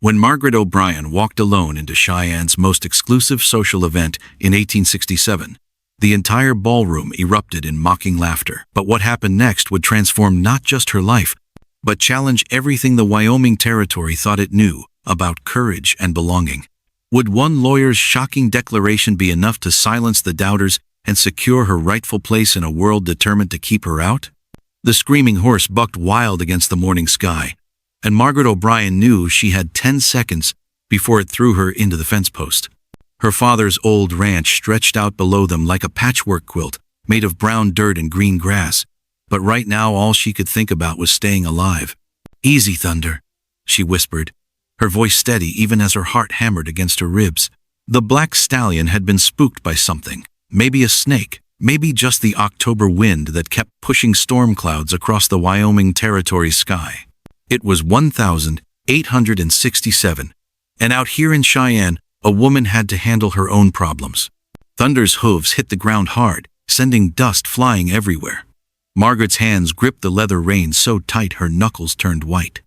When Margaret O'Brien walked alone into Cheyenne's most exclusive social event in 1867, the entire ballroom erupted in mocking laughter. But what happened next would transform not just her life, but challenge everything the Wyoming Territory thought it knew about courage and belonging. Would one lawyer's shocking declaration be enough to silence the doubters and secure her rightful place in a world determined to keep her out? The screaming horse bucked wild against the morning sky, and Margaret O'Brien knew she had 10 seconds before it threw her into the fence post. Her father's old ranch stretched out below them like a patchwork quilt made of brown dirt and green grass, but right now all she could think about was staying alive. "Easy, Thunder," she whispered, her voice steady even as her heart hammered against her ribs. The black stallion had been spooked by something, maybe a snake, maybe just the October wind that kept pushing storm clouds across the Wyoming Territory sky. It was 1867, and out here in Cheyenne, a woman had to handle her own problems. Thunder's hooves hit the ground hard, sending dust flying everywhere. Margaret's hands gripped the leather reins so tight her knuckles turned white.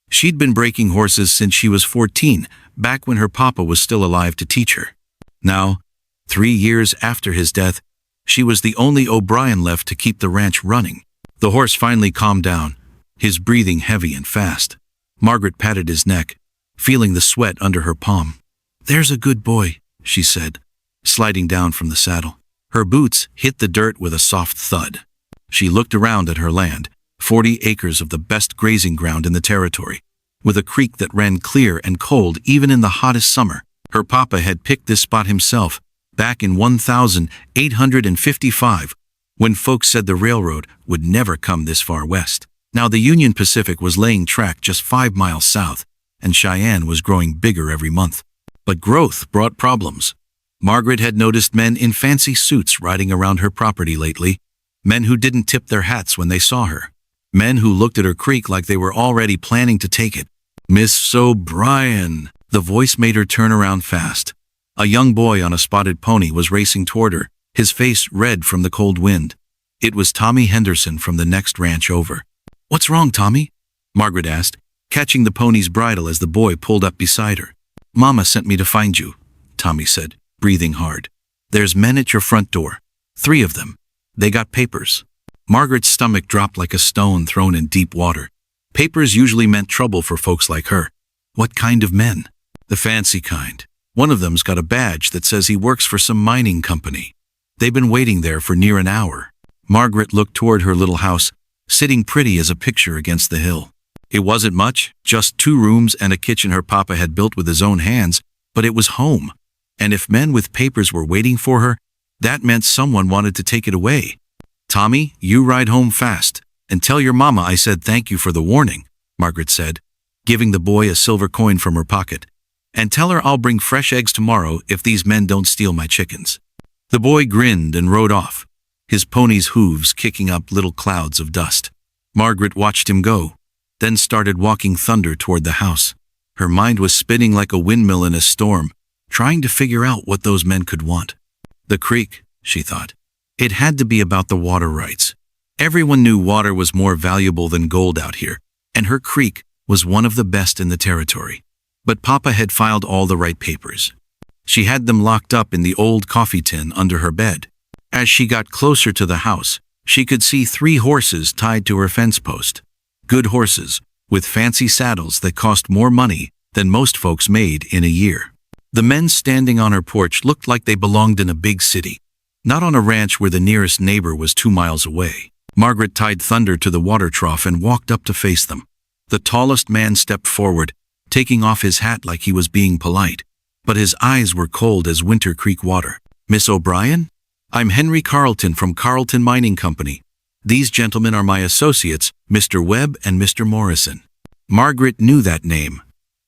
She'd been breaking horses since she was 14, back when her papa was still alive to teach her. Now, 3 years after his death, she was the only O'Brien left to keep the ranch running. The horse finally calmed down, his breathing heavy and fast. Margaret patted his neck, feeling the sweat under her palm. "There's a good boy," she said, sliding down from the saddle. Her boots hit the dirt with a soft thud. She looked around at her land, 40 acres of the best grazing ground in the territory, with a creek that ran clear and cold even in the hottest summer. Her papa had picked this spot himself back in 1855, when folks said the railroad would never come this far west. Now the Union Pacific was laying track just 5 miles south, and Cheyenne was growing bigger every month. But growth brought problems. Margaret had noticed men in fancy suits riding around her property lately, men who didn't tip their hats when they saw her, men who looked at her creek like they were already planning to take it. "Miss O'Brien," the voice made her turn around fast. A young boy on a spotted pony was racing toward her, his face red from the cold wind. It was Tommy Henderson from the next ranch over. "What's wrong, Tommy?" Margaret asked, catching the pony's bridle as the boy pulled up beside her. "Mama sent me to find you," Tommy said, breathing hard. "There's men at your front door. 3 of them. They got papers." Margaret's stomach dropped like a stone thrown in deep water. Papers usually meant trouble for folks like her. What kind of men? The fancy kind. One of them's got a badge that says he works for some mining company. They've been waiting there for near an hour. Margaret looked toward her little house, sitting pretty as a picture against the hill. It wasn't much, just 2 rooms and a kitchen her papa had built with his own hands, but it was home. And if men with papers were waiting for her, that meant someone wanted to take it away. "Tommy, you ride home fast, and tell your mama I said thank you for the warning," Margaret said, giving the boy a silver coin from her pocket. "And tell her I'll bring fresh eggs tomorrow if these men don't steal my chickens." The boy grinned and rode off, his pony's hooves kicking up little clouds of dust. Margaret watched him go, then started walking Thunder toward the house. Her mind was spinning like a windmill in a storm, trying to figure out what those men could want. The creek, she thought. It had to be about the water rights. Everyone knew water was more valuable than gold out here, and her creek was one of the best in the territory. But Papa had filed all the right papers. She had them locked up in the old coffee tin under her bed. As she got closer to the house, she could see 3 horses tied to her fence post. Good horses, with fancy saddles that cost more money than most folks made in a year. The men standing on her porch looked like they belonged in a big city, not on a ranch where the nearest neighbor was 2 miles away. Margaret tied Thunder to the water trough and walked up to face them. The tallest man stepped forward, taking off his hat like he was being polite, but his eyes were cold as Winter Creek water. "Miss O'Brien? I'm Henry Carleton from Carleton Mining Company. These gentlemen are my associates, Mr. Webb and Mr. Morrison." Margaret knew that name.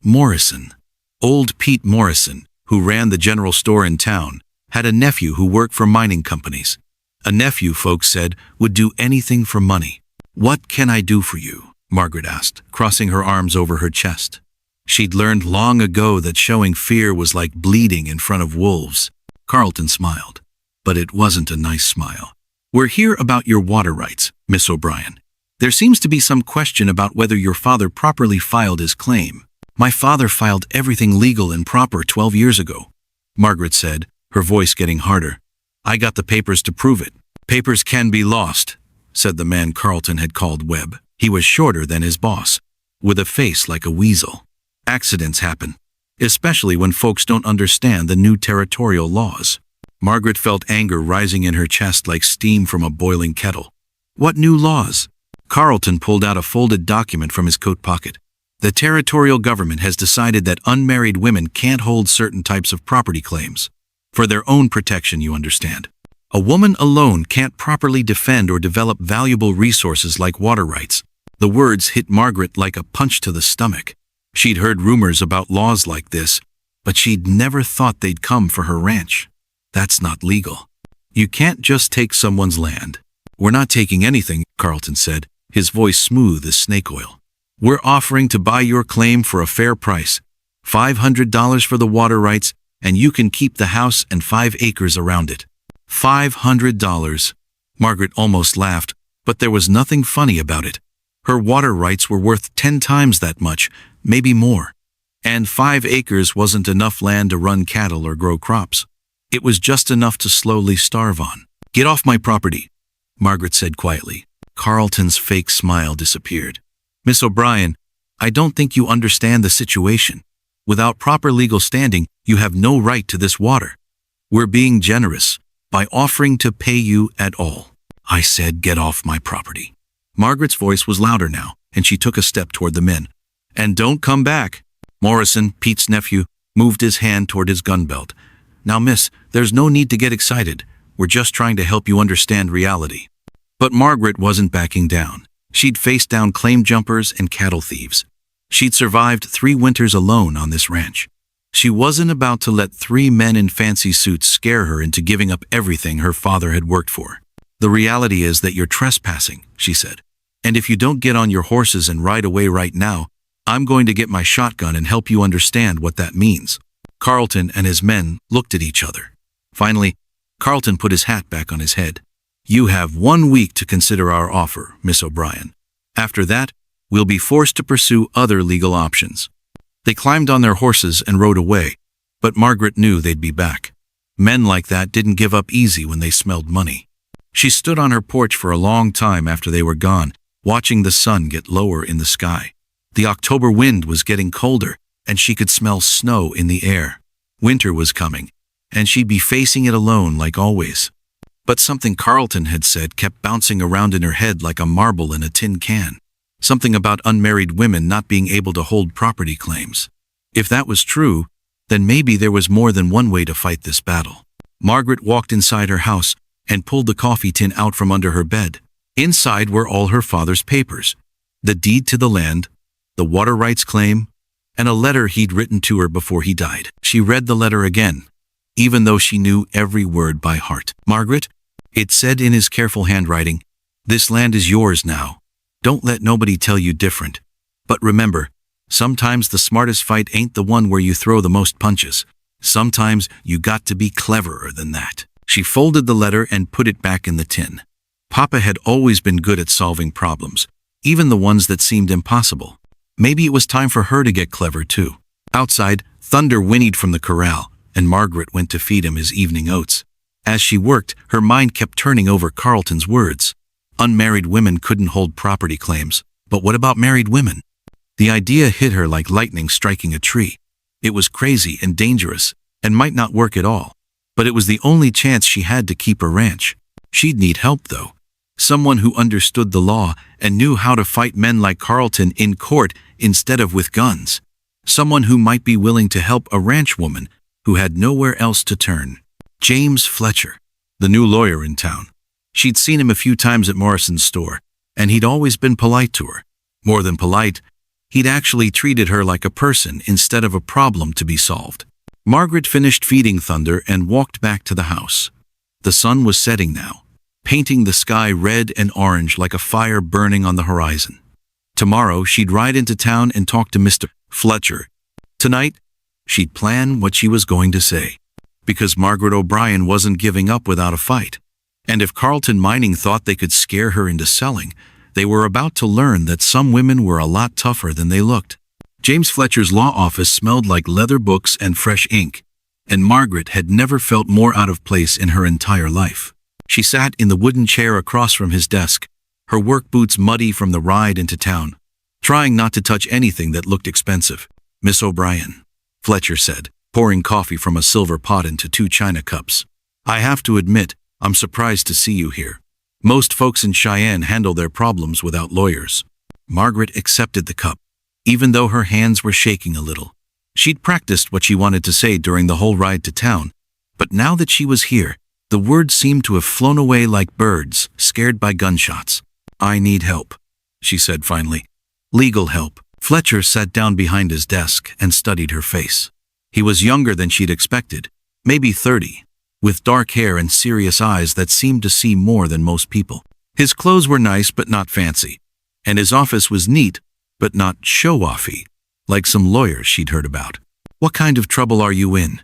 Morrison. Old Pete Morrison, who ran the general store in town, had a nephew who worked for mining companies. A nephew, folks said, would do anything for money. "What can I do for you?" Margaret asked, crossing her arms over her chest. She'd learned long ago that showing fear was like bleeding in front of wolves. Carleton smiled, but it wasn't a nice smile. "We're here about your water rights, Miss O'Brien. There seems to be some question about whether your father properly filed his claim." My father filed everything legal and proper 12 years ago, Margaret said, her voice getting harder. I got the papers to prove it. Papers can be lost, said the man Carlton had called Webb. He was shorter than his boss, with a face like a weasel. Accidents happen, especially when folks don't understand the new territorial laws. Margaret felt anger rising in her chest like steam from a boiling kettle. What new laws? Carlton pulled out a folded document from his coat pocket. The territorial government has decided that unmarried women can't hold certain types of property claims. For their own protection, you understand. A woman alone can't properly defend or develop valuable resources like water rights. The words hit Margaret like a punch to the stomach. She'd heard rumors about laws like this, but she'd never thought they'd come for her ranch. That's not legal. You can't just take someone's land. We're not taking anything, Carlton said, his voice smooth as snake oil. We're offering to buy your claim for a fair price, $500 for the water rights, and you can keep the house and 5 acres around it. $500. Margaret almost laughed, but there was nothing funny about it. Her water rights were worth 10 times that much, maybe more. And 5 acres wasn't enough land to run cattle or grow crops. It was just enough to slowly starve on. Get off my property, Margaret said quietly. Carlton's fake smile disappeared. Miss O'Brien, I don't think you understand the situation. Without proper legal standing, you have no right to this water. We're being generous by offering to pay you at all. I said get off my property. Margaret's voice was louder now, and she took a step toward the men. And don't come back. Morrison, Pete's nephew, moved his hand toward his gun belt. Now, miss, there's no need to get excited. We're just trying to help you understand reality. But Margaret wasn't backing down. She'd faced down claim jumpers and cattle thieves. She'd survived 3 winters alone on this ranch. She wasn't about to let 3 men in fancy suits scare her into giving up everything her father had worked for. The reality is that you're trespassing, she said. And if you don't get on your horses and ride away right now, I'm going to get my shotgun and help you understand what that means. Carlton and his men looked at each other. Finally, Carlton put his hat back on his head. You have 1 week to consider our offer, Miss O'Brien. After that, we'll be forced to pursue other legal options. They climbed on their horses and rode away, but Margaret knew they'd be back. Men like that didn't give up easy when they smelled money. She stood on her porch for a long time after they were gone, watching the sun get lower in the sky. The October wind was getting colder, and she could smell snow in the air. Winter was coming, and she'd be facing it alone like always. But something Carlton had said kept bouncing around in her head like a marble in a tin can. Something about unmarried women not being able to hold property claims. If that was true, then maybe there was more than one way to fight this battle. Margaret walked inside her house and pulled the coffee tin out from under her bed. Inside were all her father's papers, the deed to the land, the water rights claim, and a letter he'd written to her before he died. She read the letter again, even though she knew every word by heart. Margaret, it said in his careful handwriting, this land is yours now. Don't let nobody tell you different. But remember, sometimes the smartest fight ain't the one where you throw the most punches. Sometimes you got to be cleverer than that. She folded the letter and put it back in the tin. Papa had always been good at solving problems, even the ones that seemed impossible. Maybe it was time for her to get clever too. Outside, thunder whinnied from the corral, and Margaret went to feed him his evening oats. As she worked, her mind kept turning over Carlton's words. Unmarried women couldn't hold property claims, but what about married women? The idea hit her like lightning striking a tree. It was crazy and dangerous, and might not work at all. But it was the only chance she had to keep her ranch. She'd need help, though. Someone who understood the law and knew how to fight men like Carlton in court instead of with guns. Someone who might be willing to help a ranch woman who had nowhere else to turn. James Fletcher, the new lawyer in town. She'd seen him a few times at Morrison's store, and he'd always been polite to her. More than polite, he'd actually treated her like a person instead of a problem to be solved. Margaret finished feeding Thunder and walked back to the house. The sun was setting now, painting the sky red and orange like a fire burning on the horizon. Tomorrow, she'd ride into town and talk to Mr. Fletcher. Tonight, she'd plan what she was going to say. Because Margaret O'Brien wasn't giving up without a fight. And if Carlton Mining thought they could scare her into selling, they were about to learn that some women were a lot tougher than they looked. James Fletcher's law office smelled like leather books and fresh ink, and Margaret had never felt more out of place in her entire life. She sat in the wooden chair across from his desk, her work boots muddy from the ride into town, trying not to touch anything that looked expensive. "Miss O'Brien," Fletcher said, pouring coffee from a silver pot into 2 china cups. "I have to admit, I'm surprised to see you here. Most folks in Cheyenne handle their problems without lawyers." Margaret accepted the cup, even though her hands were shaking a little. She'd practiced what she wanted to say during the whole ride to town, but now that she was here, the words seemed to have flown away like birds, scared by gunshots. "I need help," she said finally. "Legal help." Fletcher sat down behind his desk and studied her face. He was younger than she'd expected, maybe 30, with dark hair and serious eyes that seemed to see more than most people. His clothes were nice but not fancy, and his office was neat but not show-offy, like some lawyers she'd heard about. "What kind of trouble are you in?"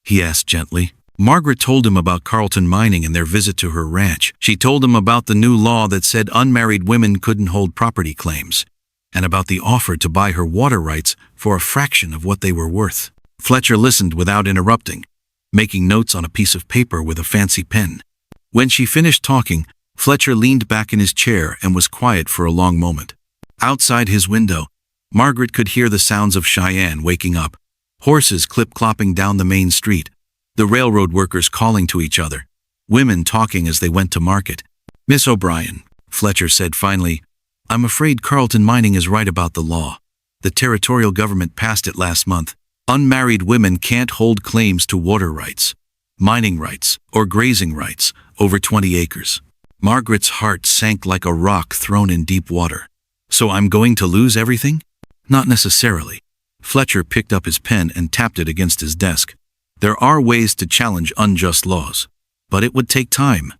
he asked gently. Margaret told him about Carlton Mining and their visit to her ranch. She told him about the new law that said unmarried women couldn't hold property claims, and about the offer to buy her water rights for a fraction of what they were worth. Fletcher listened without interrupting, making notes on a piece of paper with a fancy pen. When she finished talking, Fletcher leaned back in his chair and was quiet for a long moment. Outside his window, Margaret could hear the sounds of Cheyenne waking up, horses clip-clopping down the main street, the railroad workers calling to each other, women talking as they went to market. "Miss O'Brien," Fletcher said finally, "I'm afraid Carlton Mining is right about the law. The territorial government passed it last month. Unmarried women can't hold claims to water rights, mining rights, or grazing rights over 20 acres. Margaret's heart sank like a rock thrown in deep water. "So I'm going to lose everything?" "Not necessarily." Fletcher picked up his pen and tapped it against his desk. "There are ways to challenge unjust laws, but it would take time,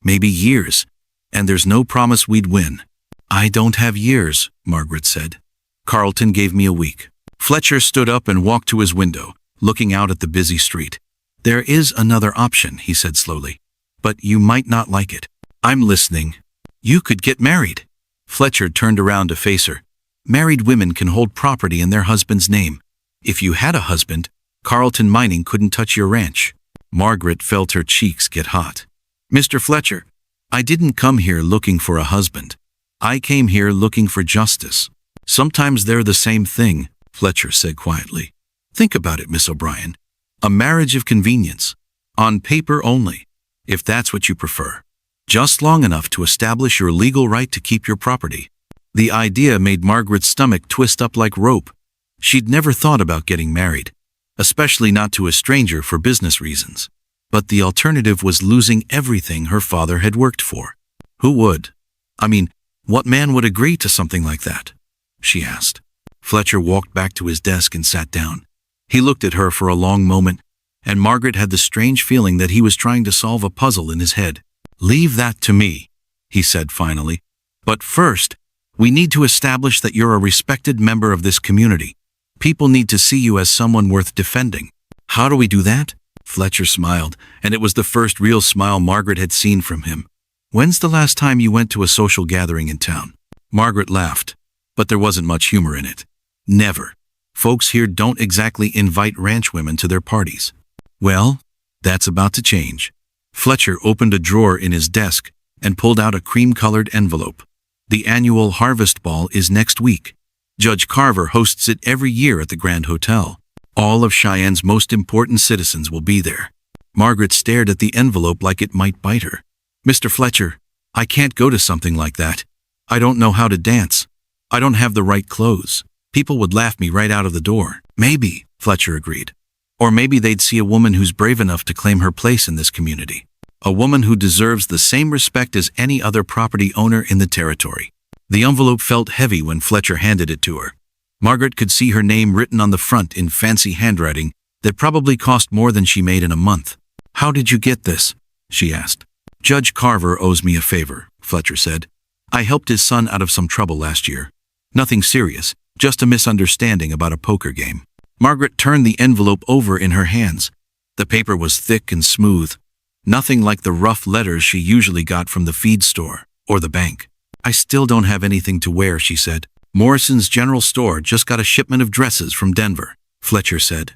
maybe years, and there's no promise we'd win." "I don't have years," Margaret said. "Carlton gave me a week." Fletcher stood up and walked to his window, looking out at the busy street. "There is another option," he said slowly, "but you might not like it." "I'm listening." "You could get married." Fletcher turned around to face her. "Married women can hold property in their husband's name. If you had a husband, Carlton Mining couldn't touch your ranch." Margaret felt her cheeks get hot. "Mr. Fletcher, I didn't come here looking for a husband. I came here looking for justice." "Sometimes they're the same thing," Fletcher said quietly. "Think about it, Miss O'Brien. A marriage of convenience, on paper only, if that's what you prefer. Just long enough to establish your legal right to keep your property." The idea made Margaret's stomach twist up like rope. She'd never thought about getting married, especially not to a stranger for business reasons. But the alternative was losing everything her father had worked for. Who would? I mean, what man would agree to something like that? She asked. Fletcher walked back to his desk and sat down. He looked at her for a long moment, and Margaret had the strange feeling that he was trying to solve a puzzle in his head. "Leave that to me," he said finally. "But first, we need to establish that you're a respected member of this community. People need to see you as someone worth defending." "How do we do that?" Fletcher smiled, and it was the first real smile Margaret had seen from him. "When's the last time you went to a social gathering in town?" Margaret laughed, but there wasn't much humor in it. "Never. Folks here don't exactly invite ranch women to their parties." "Well, that's about to change." Fletcher opened a drawer in his desk and pulled out a cream-colored envelope. "The annual Harvest Ball is next week. Judge Carver hosts it every year at the Grand Hotel. All of Cheyenne's most important citizens will be there." Margaret stared at the envelope like it might bite her. "Mr. Fletcher, I can't go to something like that. I don't know how to dance. I don't have the right clothes. People would laugh me right out of the door." "Maybe," Fletcher agreed. "Or maybe they'd see a woman who's brave enough to claim her place in this community. A woman who deserves the same respect as any other property owner in the territory." The envelope felt heavy when Fletcher handed it to her. Margaret could see her name written on the front in fancy handwriting that probably cost more than she made in a month. "How did you get this?" she asked. "Judge Carver owes me a favor," Fletcher said. "I helped his son out of some trouble last year. Nothing serious, just a misunderstanding about a poker game." Margaret turned the envelope over in her hands. The paper was thick and smooth, nothing like the rough letters she usually got from the feed store or the bank. "I still don't have anything to wear," she said. Morrison's General Store just got a shipment of dresses from Denver, Fletcher said.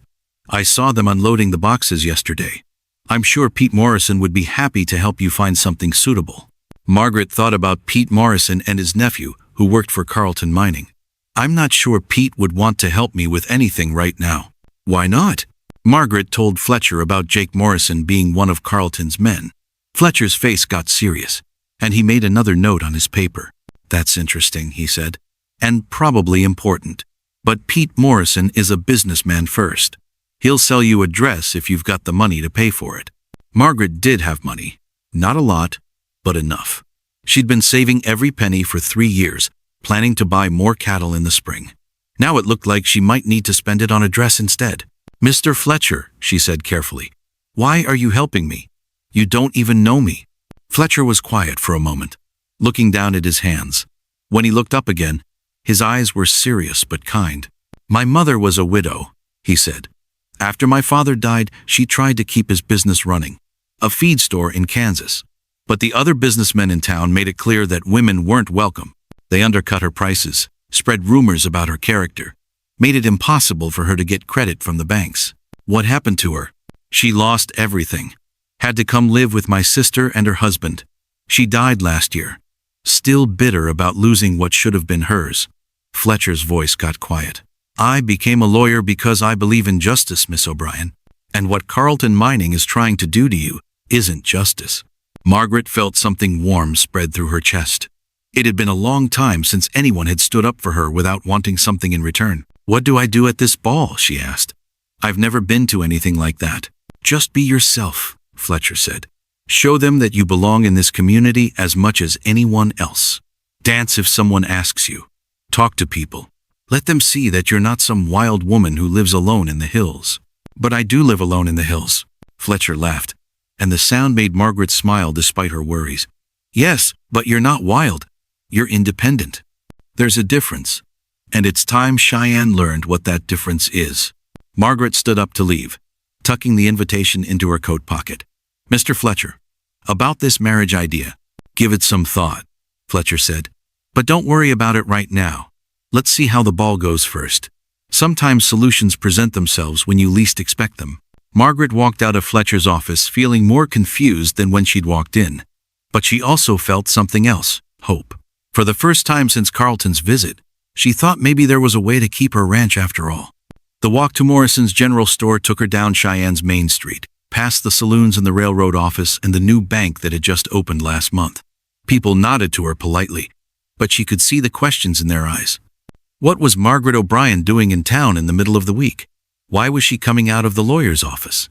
I saw them unloading the boxes yesterday. I'm sure Pete Morrison would be happy to help you find something suitable. Margaret thought about Pete Morrison and his nephew, who worked for Carlton Mining. I'm not sure Pete would want to help me with anything right now. Why not? Margaret told Fletcher about Jake Morrison being one of Carlton's men. Fletcher's face got serious, and he made another note on his paper. That's interesting, he said, and probably important. But Pete Morrison is a businessman first. He'll sell you a dress if you've got the money to pay for it. Margaret did have money. Not a lot, but enough. She'd been saving every penny for 3 years, planning to buy more cattle in the spring. Now it looked like she might need to spend it on a dress instead. Mr. Fletcher, she said carefully, why are you helping me? You don't even know me. Fletcher was quiet for a moment, looking down at his hands. When he looked up again, his eyes were serious but kind. My mother was a widow, he said. After my father died, she tried to keep his business running, a feed store in Kansas. But the other businessmen in town made it clear that women weren't welcome. They undercut her prices, spread rumors about her character, made it impossible for her to get credit from the banks. What happened to her? She lost everything. Had to come live with my sister and her husband. She died last year, still bitter about losing what should have been hers. Fletcher's voice got quiet. I became a lawyer because I believe in justice, Miss O'Brien. And what Carlton Mining is trying to do to you isn't justice. Margaret felt something warm spread through her chest. It had been a long time since anyone had stood up for her without wanting something in return. What do I do at this ball? She asked. I've never been to anything like that. Just be yourself, Fletcher said. Show them that you belong in this community as much as anyone else. Dance if someone asks you. Talk to people. Let them see that you're not some wild woman who lives alone in the hills. But I do live alone in the hills. Fletcher laughed, and the sound made Margaret smile despite her worries. Yes, but you're not wild. You're independent. There's a difference. And it's time Cheyenne learned what that difference is. Margaret stood up to leave, tucking the invitation into her coat pocket. Mr. Fletcher, about this marriage idea, give it some thought, Fletcher said. But don't worry about it right now. Let's see how the ball goes first. Sometimes solutions present themselves when you least expect them. Margaret walked out of Fletcher's office feeling more confused than when she'd walked in. But she also felt something else, hope. For the first time since Carlton's visit, she thought maybe there was a way to keep her ranch after all. The walk to Morrison's General Store took her down Cheyenne's Main Street, past the saloons and the railroad office and the new bank that had just opened last month. People nodded to her politely, but she could see the questions in their eyes. What was Margaret O'Brien doing in town in the middle of the week? Why was she coming out of the lawyer's office?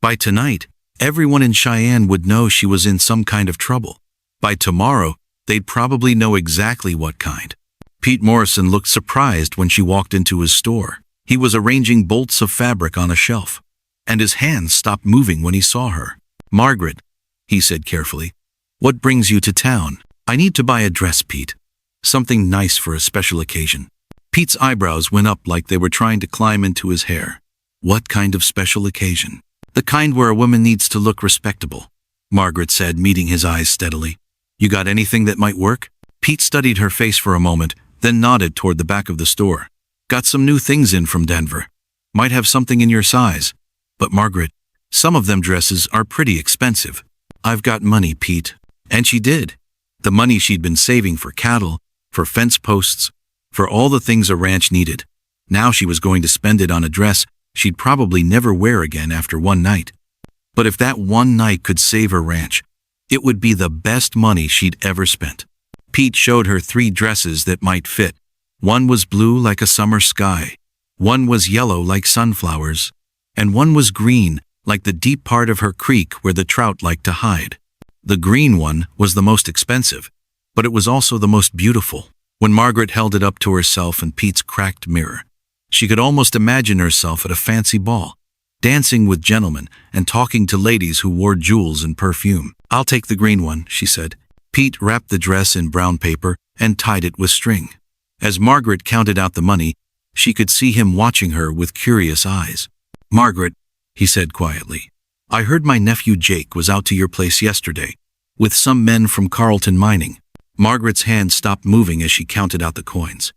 By tonight, everyone in Cheyenne would know she was in some kind of trouble. By tomorrow, they'd probably know exactly what kind. Pete Morrison looked surprised when she walked into his store. He was arranging bolts of fabric on a shelf, and his hands stopped moving when he saw her. Margaret, he said carefully, what brings you to town? I need to buy a dress, Pete. Something nice for a special occasion. Pete's eyebrows went up like they were trying to climb into his hair. What kind of special occasion? The kind where a woman needs to look respectable, Margaret said, meeting his eyes steadily. You got anything that might work? Pete studied her face for a moment, then nodded toward the back of the store. Got some new things in from Denver. Might have something in your size. But Margaret, some of them dresses are pretty expensive. I've got money, Pete. And she did. The money she'd been saving for cattle, for fence posts, for all the things a ranch needed. Now she was going to spend it on a dress she'd probably never wear again after one night. But if that one night could save her ranch, it would be the best money she'd ever spent. Pete showed her 3 dresses that might fit. One was blue like a summer sky, one was yellow like sunflowers, and one was green like the deep part of her creek where the trout liked to hide. The green one was the most expensive, but it was also the most beautiful. When Margaret held it up to herself in Pete's cracked mirror, she could almost imagine herself at a fancy ball, dancing with gentlemen and talking to ladies who wore jewels and perfume. I'll take the green one, she said. Pete wrapped the dress in brown paper and tied it with string. As Margaret counted out the money, she could see him watching her with curious eyes. Margaret, he said quietly, I heard my nephew Jake was out to your place yesterday, with some men from Carlton Mining. Margaret's hand stopped moving as she counted out the coins.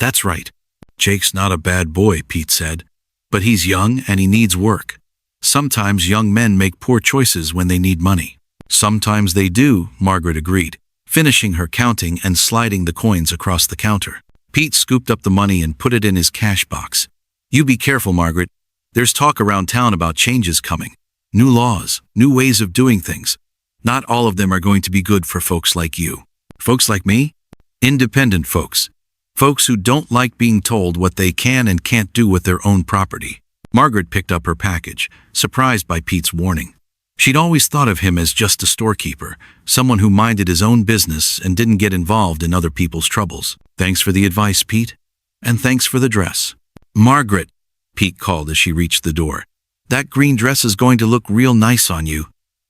That's right. Jake's not a bad boy, Pete said. But he's young and he needs work. Sometimes young men make poor choices when they need money. Sometimes they do, Margaret agreed, finishing her counting and sliding the coins across the counter. Pete scooped up the money and put it in his cash box. You be careful, Margaret. There's talk around town about changes coming. New laws, new ways of doing things. Not all of them are going to be good for folks like you. Folks like me? Independent folks. Folks who don't like being told what they can and can't do with their own property. Margaret picked up her package, surprised by Pete's warning. She'd always thought of him as just a storekeeper, someone who minded his own business and didn't get involved in other people's troubles. Thanks for the advice, Pete. And thanks for the dress. Margaret, Pete called as she reached the door. That green dress is going to look real nice on you.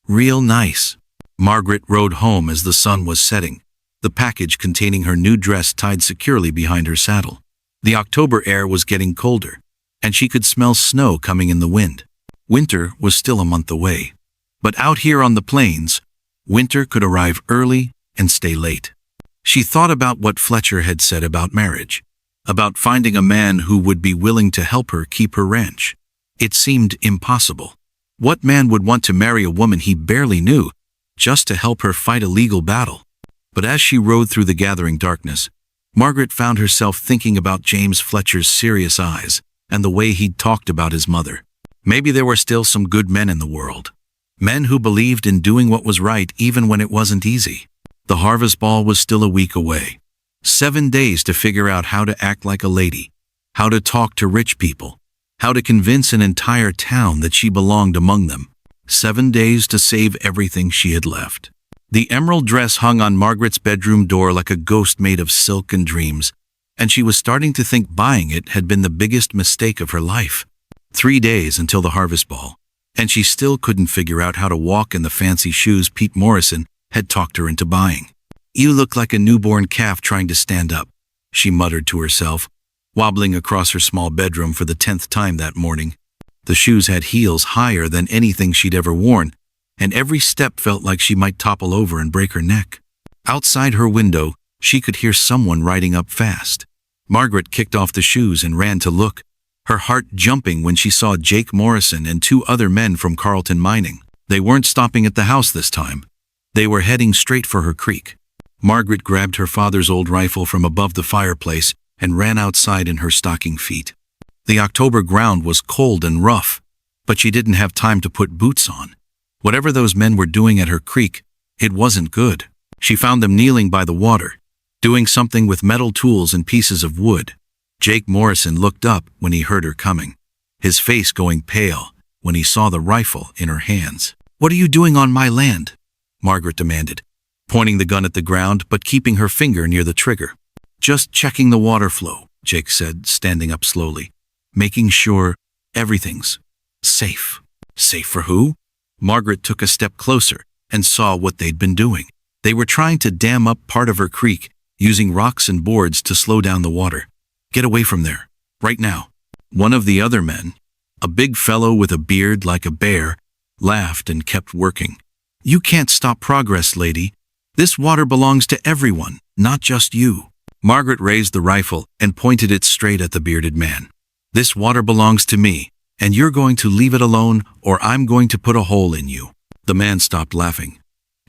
Real nice. Margaret rode home as the sun was setting, the package containing her new dress tied securely behind her saddle. The October air was getting colder, and she could smell snow coming in the wind. Winter was still a month away. But out here on the plains, winter could arrive early and stay late. She thought about what Fletcher had said about marriage, about finding a man who would be willing to help her keep her ranch. It seemed impossible. What man would want to marry a woman he barely knew, just to help her fight a legal battle? But as she rode through the gathering darkness, Margaret found herself thinking about James Fletcher's serious eyes and the way he'd talked about his mother. Maybe there were still some good men in the world. Men who believed in doing what was right even when it wasn't easy. The harvest ball was still a week away. 7 days to figure out how to act like a lady, how to talk to rich people, how to convince an entire town that she belonged among them. 7 days to save everything she had left. The emerald dress hung on Margaret's bedroom door like a ghost made of silk and dreams, and she was starting to think buying it had been the biggest mistake of her life. 3 days until the harvest ball, and she still couldn't figure out how to walk in the fancy shoes Pete Morrison had talked her into buying. You look like a newborn calf trying to stand up, she muttered to herself, wobbling across her small bedroom for the 10th time that morning. The shoes had heels higher than anything she'd ever worn, and every step felt like she might topple over and break her neck. Outside her window, she could hear someone riding up fast. Margaret kicked off the shoes and ran to look, her heart jumping when she saw Jake Morrison and 2 other men from Carlton Mining. They weren't stopping at the house this time. They were heading straight for her creek. Margaret grabbed her father's old rifle from above the fireplace and ran outside in her stocking feet. The October ground was cold and rough, but she didn't have time to put boots on. Whatever those men were doing at her creek, it wasn't good. She found them kneeling by the water, doing something with metal tools and pieces of wood. Jake Morrison looked up when he heard her coming, his face going pale when he saw the rifle in her hands. What are you doing on my land? Margaret demanded, pointing the gun at the ground but keeping her finger near the trigger. Just checking the water flow, Jake said, standing up slowly, making sure everything's safe. Safe for who? Margaret took a step closer and saw what they'd been doing. They were trying to dam up part of her creek, using rocks and boards to slow down the water. Get away from there, right now. One of the other men, a big fellow with a beard like a bear, laughed and kept working. You can't stop progress, lady. This water belongs to everyone, not just you. Margaret raised the rifle and pointed it straight at the bearded man. This water belongs to me, and you're going to leave it alone or I'm going to put a hole in you. The man stopped laughing.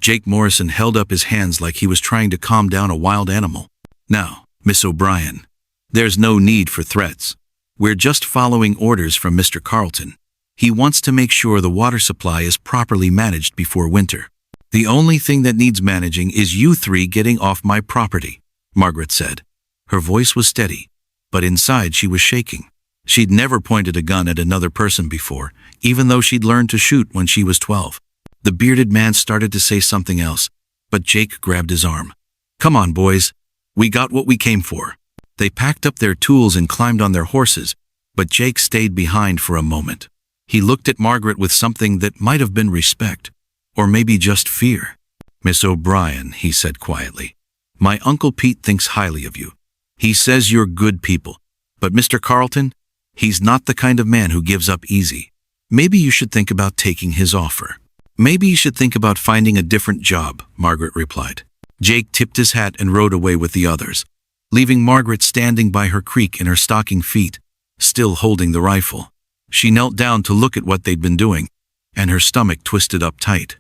Jake Morrison held up his hands like he was trying to calm down a wild animal. Now, Miss O'Brien, there's no need for threats. We're just following orders from Mr. Carlton. He wants to make sure the water supply is properly managed before winter. The only thing that needs managing is you 3 getting off my property, Margaret said. Her voice was steady, but inside she was shaking. She'd never pointed a gun at another person before, even though she'd learned to shoot when she was 12. The bearded man started to say something else, but Jake grabbed his arm. Come on, boys. We got what we came for. They packed up their tools and climbed on their horses, but Jake stayed behind for a moment. He looked at Margaret with something that might have been respect, or maybe just fear. Miss O'Brien, he said quietly, my Uncle Pete thinks highly of you. He says you're good people, but Mr. Carlton, he's not the kind of man who gives up easy. Maybe you should think about taking his offer. Maybe you should think about finding a different job, Margaret replied. Jake tipped his hat and rode away with the others, leaving Margaret standing by her creek in her stocking feet, still holding the rifle. She knelt down to look at what they'd been doing, and her stomach twisted up tight.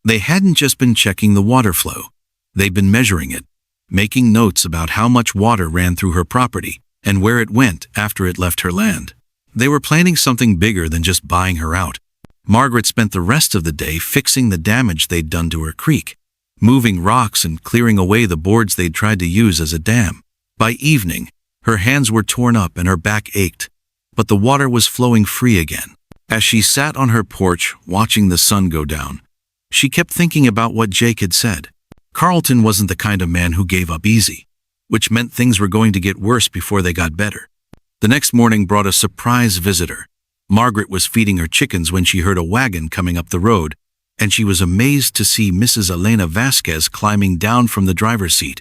They hadn't just been checking the water flow. They'd been measuring it, making notes about how much water ran through her property and where it went after it left her land. They were planning something bigger than just buying her out. Margaret spent the rest of the day fixing the damage they'd done to her creek, moving rocks and clearing away the boards they'd tried to use as a dam. By evening, her hands were torn up and her back ached, but the water was flowing free again. As she sat on her porch watching the sun go down, she kept thinking about what Jake had said. Carlton wasn't the kind of man who gave up easy, which meant things were going to get worse before they got better. The next morning brought a surprise visitor. Margaret was feeding her chickens when she heard a wagon coming up the road, and she was amazed to see Mrs. Elena Vasquez climbing down from the driver's seat.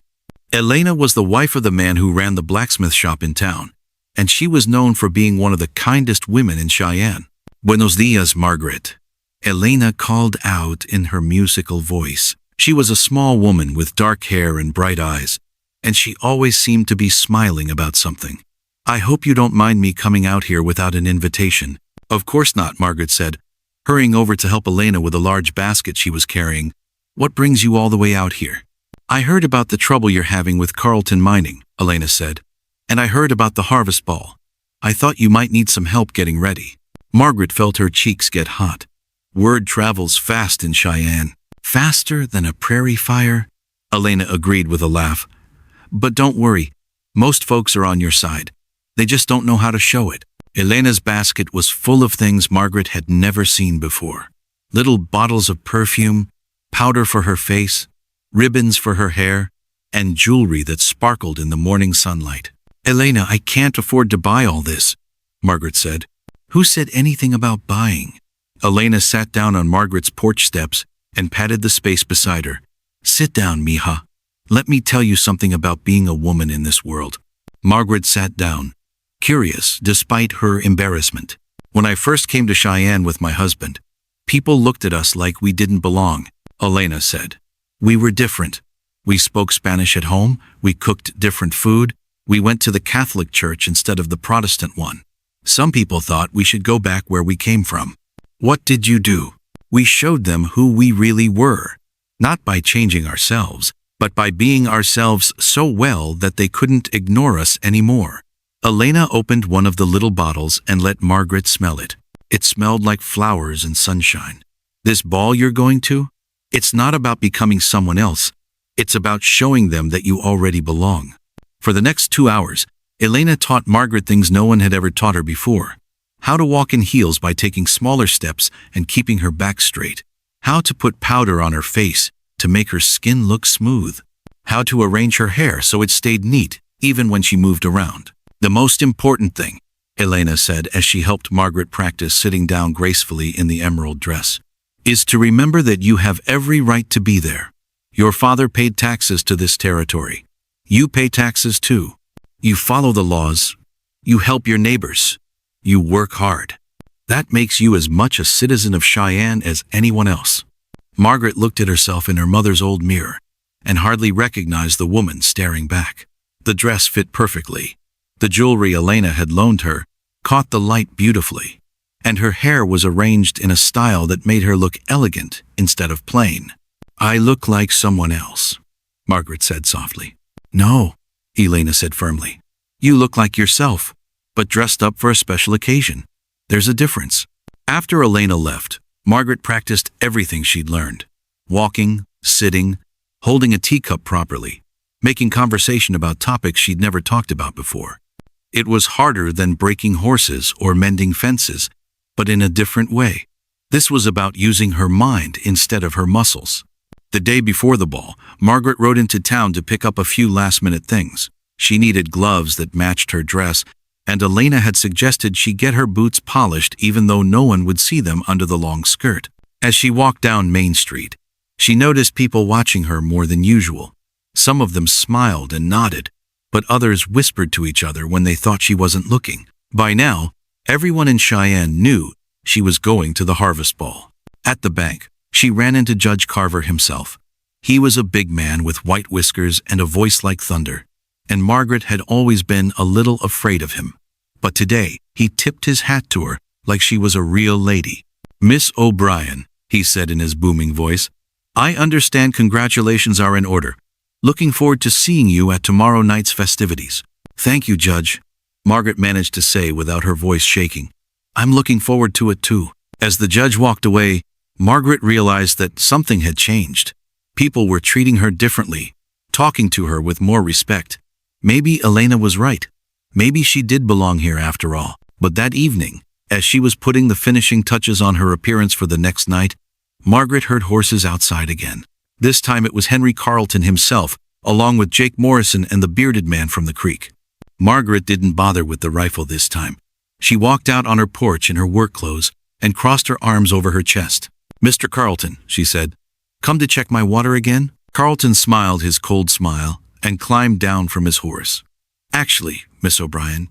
Elena was the wife of the man who ran the blacksmith shop in town, and she was known for being one of the kindest women in Cheyenne. "Buenos dias, Margaret," Elena called out in her musical voice. She was a small woman with dark hair and bright eyes, and she always seemed to be smiling about something. "I hope you don't mind me coming out here without an invitation." "Of course not," Margaret said, hurrying over to help Elena with a large basket she was carrying. "What brings you all the way out here?" "I heard about the trouble you're having with Carlton Mining," Elena said, "and I heard about the harvest ball. I thought you might need some help getting ready." Margaret felt her cheeks get hot. Word travels fast in Cheyenne. "Faster than a prairie fire," Elena agreed with a laugh. "But don't worry, most folks are on your side. They just don't know how to show it." Elena's basket was full of things Margaret had never seen before. Little bottles of perfume, powder for her face, ribbons for her hair, and jewelry that sparkled in the morning sunlight. "Elena, I can't afford to buy all this," Margaret said. "Who said anything about buying?" Elena sat down on Margaret's porch steps and patted the space beside her. "Sit down, mija. Let me tell you something about being a woman in this world." Margaret sat down, curious despite her embarrassment. "When I first came to Cheyenne with my husband, people looked at us like we didn't belong," Elena said. "We were different. We spoke Spanish at home, we cooked different food, we went to the Catholic church instead of the Protestant one. Some people thought we should go back where we came from. What did you do? We showed them who we really were, not by changing ourselves, but by being ourselves so well that they couldn't ignore us anymore." Elena opened one of the little bottles and let Margaret smell it. It smelled like flowers and sunshine. "This ball you're going to? It's not about becoming someone else. It's about showing them that you already belong." For the next 2 hours, Elena taught Margaret things no one had ever taught her before. How to walk in heels by taking smaller steps and keeping her back straight. How to put powder on her face to make her skin look smooth. How to arrange her hair so it stayed neat, even when she moved around. "The most important thing," Elena said as she helped Margaret practice sitting down gracefully in the emerald dress, "is to remember that you have every right to be there. Your father paid taxes to this territory. You pay taxes too. You follow the laws. You help your neighbors. You work hard. That makes you as much a citizen of Cheyenne as anyone else." Margaret looked at herself in her mother's old mirror and hardly recognized the woman staring back. The dress fit perfectly. The jewelry Elena had loaned her caught the light beautifully, and her hair was arranged in a style that made her look elegant instead of plain. "I look like someone else," Margaret said softly. "No," Elena said firmly. "You look like yourself, but dressed up for a special occasion. There's a difference." After Elena left, Margaret practiced everything she'd learned. Walking, sitting, holding a teacup properly, making conversation about topics she'd never talked about before. It was harder than breaking horses or mending fences, but in a different way. This was about using her mind instead of her muscles. The day before the ball, Margaret rode into town to pick up a few last-minute things. She needed gloves that matched her dress, and Elena had suggested she get her boots polished even though no one would see them under the long skirt. As she walked down Main Street, she noticed people watching her more than usual. Some of them smiled and nodded, but others whispered to each other when they thought she wasn't looking. By now, everyone in Cheyenne knew she was going to the harvest ball. At the bank, she ran into Judge Carver himself. He was a big man with white whiskers and a voice like thunder. and Margaret had always been a little afraid of him. But today, he tipped his hat to her like she was a real lady. "Miss O'Brien," he said in his booming voice, "I understand congratulations are in order. Looking forward to seeing you at tomorrow night's festivities." "Thank you, Judge," Margaret managed to say without her voice shaking. "I'm looking forward to it too." As the judge walked away, Margaret realized that something had changed. People were treating her differently, talking to her with more respect. Maybe Elena was right. Maybe she did belong here after all. But that evening, as she was putting the finishing touches on her appearance for the next night, Margaret heard horses outside again. This time it was Henry Carleton himself, along with Jake Morrison and the bearded man from the creek. Margaret didn't bother with the rifle this time. She walked out on her porch in her work clothes and crossed her arms over her chest. "Mr. Carleton," she said, "come to check my water again?" Carleton smiled his cold smile and climbed down from his horse. "Actually, Miss O'Brien,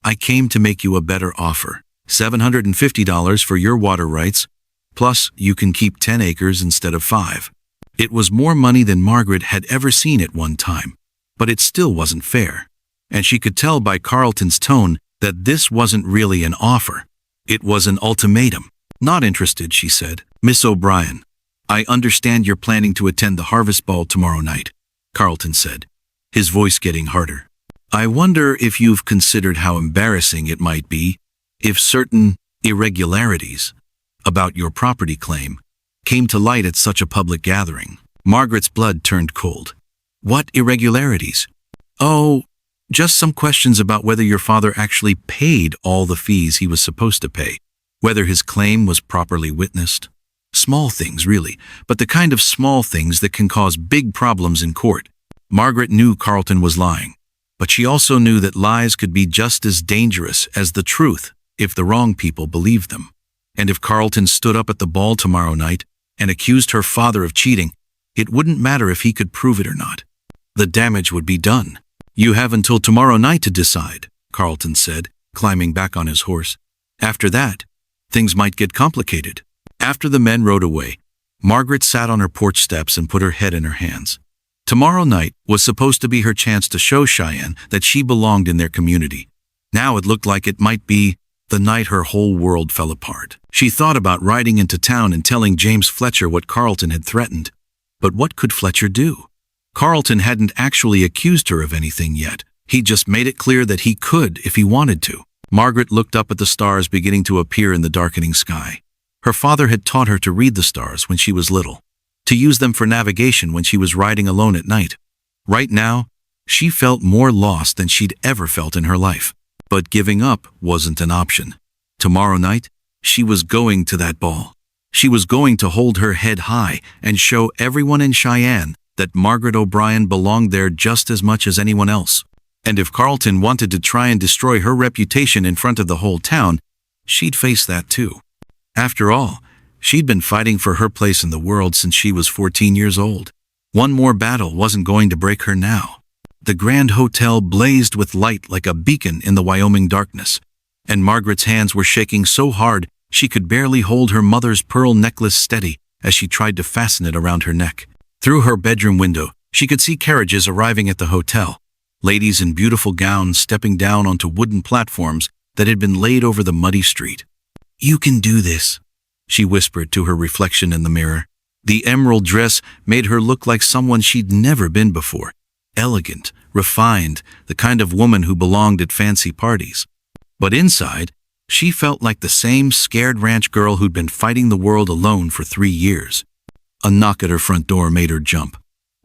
I came to make you a better offer. $750 for your water rights, plus you can keep 10 acres instead of 5. It was more money than Margaret had ever seen at one time, but it still wasn't fair. And she could tell by Carleton's tone that this wasn't really an offer. It was an ultimatum. "Not interested," she said. "Miss O'Brien, I understand you're planning to attend the harvest ball tomorrow night," Carleton said, his voice getting harder. "I wonder if you've considered how embarrassing it might be if certain irregularities about your property claim came to light at such a public gathering." Margaret's blood turned cold. "What irregularities?" "Oh, just some questions about whether your father actually paid all the fees he was supposed to pay, whether his claim was properly witnessed. Small things, really, but the kind of small things that can cause big problems in court." Margaret knew Carleton was lying, but she also knew that lies could be just as dangerous as the truth if the wrong people believed them. And if Carleton stood up at the ball tomorrow night and accused her father of cheating, it wouldn't matter if he could prove it or not. The damage would be done. "You have until tomorrow night to decide," Carleton said, climbing back on his horse. "After that, things might get complicated." After the men rode away, Margaret sat on her porch steps and put her head in her hands. Tomorrow night was supposed to be her chance to show Cheyenne that she belonged in their community. Now it looked like it might be the night her whole world fell apart. She thought about riding into town and telling James Fletcher what Carleton had threatened. But what could Fletcher do? Carleton hadn't actually accused her of anything yet. He just made it clear that he could if he wanted to. Margaret looked up at the stars beginning to appear in the darkening sky. Her father had taught her to read the stars when she was little, to use them for navigation when she was riding alone at night. Right now, she felt more lost than she'd ever felt in her life. But giving up wasn't an option. Tomorrow night, she was going to that ball. She was going to hold her head high and show everyone in Cheyenne that Margaret O'Brien belonged there just as much as anyone else. And if Carleton wanted to try and destroy her reputation in front of the whole town, she'd face that too. After all, she'd been fighting for her place in the world since she was 14 years old. One more battle wasn't going to break her now. The Grand Hotel blazed with light like a beacon in the Wyoming darkness, and Margaret's hands were shaking so hard she could barely hold her mother's pearl necklace steady as she tried to fasten it around her neck. Through her bedroom window, she could see carriages arriving at the hotel, ladies in beautiful gowns stepping down onto wooden platforms that had been laid over the muddy street. "You can do this," she whispered to her reflection in the mirror. The emerald dress made her look like someone she'd never been before. Elegant, refined, the kind of woman who belonged at fancy parties. But inside, she felt like the same scared ranch girl who'd been fighting the world alone for 3 years. A knock at her front door made her jump.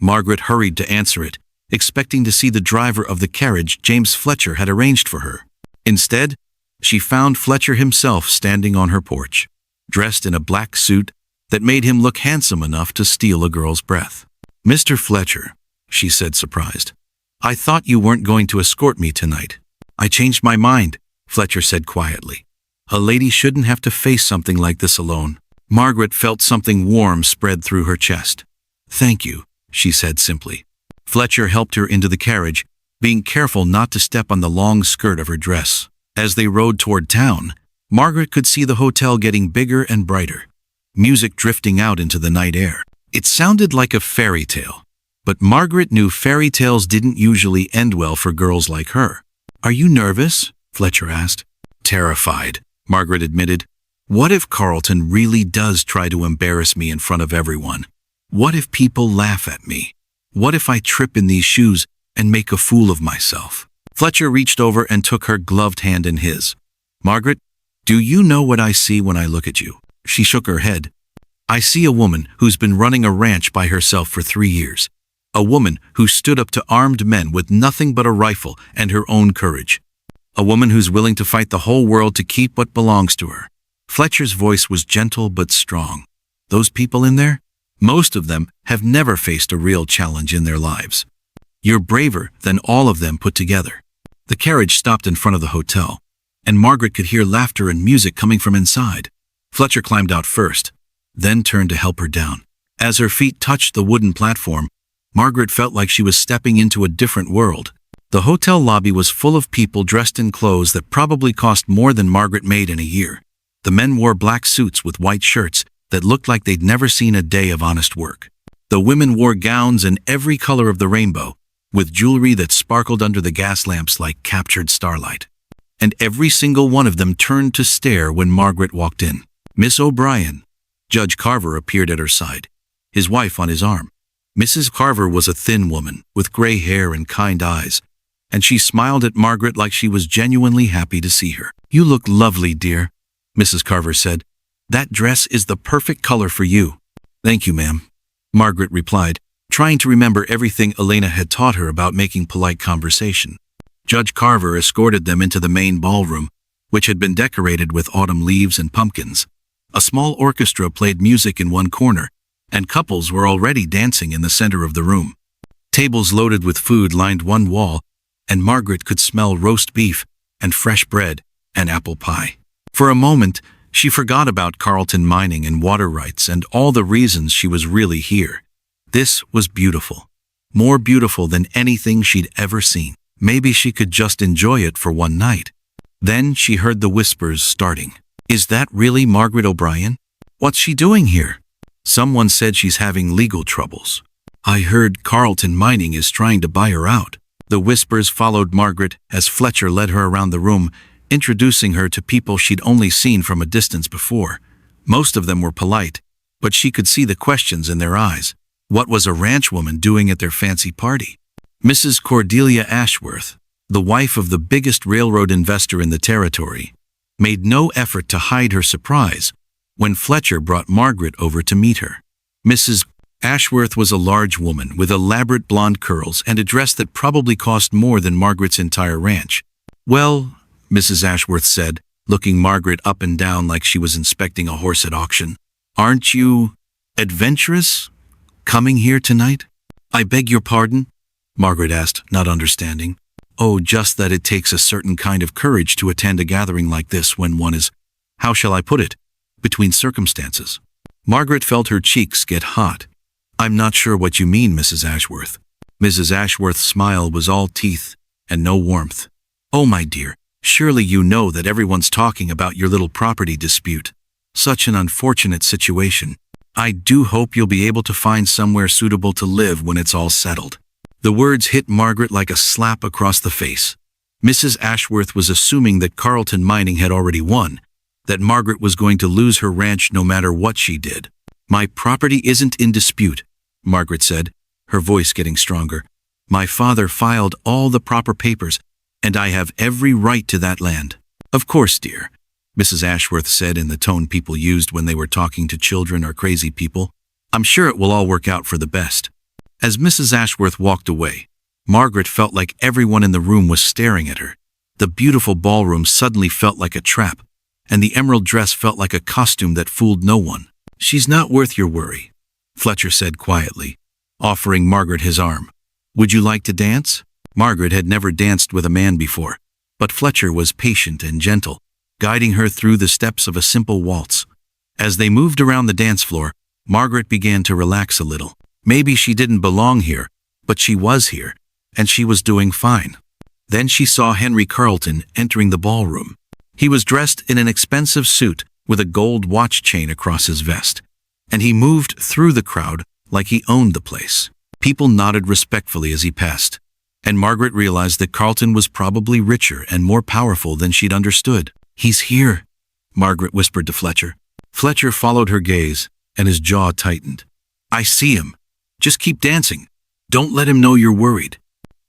Margaret hurried to answer it, expecting to see the driver of the carriage James Fletcher had arranged for her. Instead, she found Fletcher himself standing on her porch, dressed in a black suit that made him look handsome enough to steal a girl's breath. "Mr. Fletcher," she said, surprised, "I thought you weren't going to escort me tonight." "I changed my mind," Fletcher said quietly. "A lady shouldn't have to face something like this alone." Margaret felt something warm spread through her chest. "Thank you," she said simply. Fletcher helped her into the carriage, being careful not to step on the long skirt of her dress. As they rode toward town, Margaret could see the hotel getting bigger and brighter, music drifting out into the night air. It sounded like a fairy tale. But Margaret knew fairy tales didn't usually end well for girls like her. "Are you nervous?" Fletcher asked. "Terrified," Margaret admitted. "What if Carlton really does try to embarrass me in front of everyone? What if people laugh at me? What if I trip in these shoes and make a fool of myself?" Fletcher reached over and took her gloved hand in his. "Margaret, do you know what I see when I look at you?" She shook her head. "I see a woman who's been running a ranch by herself for 3 years. A woman who stood up to armed men with nothing but a rifle and her own courage. A woman who's willing to fight the whole world to keep what belongs to her." Fletcher's voice was gentle but strong. "Those people in there? Most of them have never faced a real challenge in their lives. You're braver than all of them put together." The carriage stopped in front of the hotel, and Margaret could hear laughter and music coming from inside. Fletcher climbed out first, then turned to help her down. As her feet touched the wooden platform, Margaret felt like she was stepping into a different world. The hotel lobby was full of people dressed in clothes that probably cost more than Margaret made in a year. The men wore black suits with white shirts that looked like they'd never seen a day of honest work. The women wore gowns in every color of the rainbow, with jewelry that sparkled under the gas lamps like captured starlight. And every single one of them turned to stare when Margaret walked in. "Miss O'Brien." Judge Carver appeared at her side, his wife on his arm. Mrs. Carver was a thin woman with gray hair and kind eyes, and she smiled at Margaret like she was genuinely happy to see her. "You look lovely, dear," Mrs. Carver said. "That dress is the perfect color for you." "Thank you, ma'am," Margaret replied, trying to remember everything Elena had taught her about making polite conversation. Judge Carver escorted them into the main ballroom, which had been decorated with autumn leaves and pumpkins. A small orchestra played music in one corner, and couples were already dancing in the center of the room. Tables loaded with food lined one wall, and Margaret could smell roast beef and fresh bread and apple pie. For a moment, she forgot about Carlton mining and water rights and all the reasons she was really here. This was beautiful. More beautiful than anything she'd ever seen. Maybe she could just enjoy it for one night. Then she heard the whispers starting. "Is that really Margaret O'Brien? What's she doing here? Someone said she's having legal troubles. I heard Carlton Mining is trying to buy her out." The whispers followed Margaret as Fletcher led her around the room, introducing her to people she'd only seen from a distance before. Most of them were polite, but she could see the questions in their eyes. What was a ranch woman doing at their fancy party? Mrs. Cordelia Ashworth, the wife of the biggest railroad investor in the territory, made no effort to hide her surprise when Fletcher brought Margaret over to meet her. Mrs. Ashworth was a large woman with elaborate blonde curls and a dress that probably cost more than Margaret's entire ranch. "Well," Mrs. Ashworth said, looking Margaret up and down like she was inspecting a horse at auction, "aren't you adventurous coming here tonight?" "I beg your pardon?" Margaret asked, not understanding. "Oh, just that it takes a certain kind of courage to attend a gathering like this when one is, how shall I put it, between circumstances." Margaret felt her cheeks get hot. "I'm not sure what you mean, Mrs. Ashworth." Mrs. Ashworth's smile was all teeth and no warmth. "Oh, my dear, surely you know that everyone's talking about your little property dispute. Such an unfortunate situation. I do hope you'll be able to find somewhere suitable to live when it's all settled." The words hit Margaret like a slap across the face. Mrs. Ashworth was assuming that Carlton Mining had already won, that Margaret was going to lose her ranch no matter what she did. "My property isn't in dispute," Margaret said, her voice getting stronger. "My father filed all the proper papers, and I have every right to that land." "Of course, dear," Mrs. Ashworth said in the tone people used when they were talking to children or crazy people. "I'm sure it will all work out for the best." As Mrs. Ashworth walked away, Margaret felt like everyone in the room was staring at her. The beautiful ballroom suddenly felt like a trap, and the emerald dress felt like a costume that fooled no one. "She's not worth your worry," Fletcher said quietly, offering Margaret his arm. "Would you like to dance?" Margaret had never danced with a man before, but Fletcher was patient and gentle, guiding her through the steps of a simple waltz. As they moved around the dance floor, Margaret began to relax a little. Maybe she didn't belong here, but she was here, and she was doing fine. Then she saw Henry Carlton entering the ballroom. He was dressed in an expensive suit with a gold watch chain across his vest, and he moved through the crowd like he owned the place. People nodded respectfully as he passed, and Margaret realized that Carlton was probably richer and more powerful than she'd understood. "He's here," Margaret whispered to Fletcher. Fletcher followed her gaze, and his jaw tightened. "I see him. Just keep dancing. Don't let him know you're worried."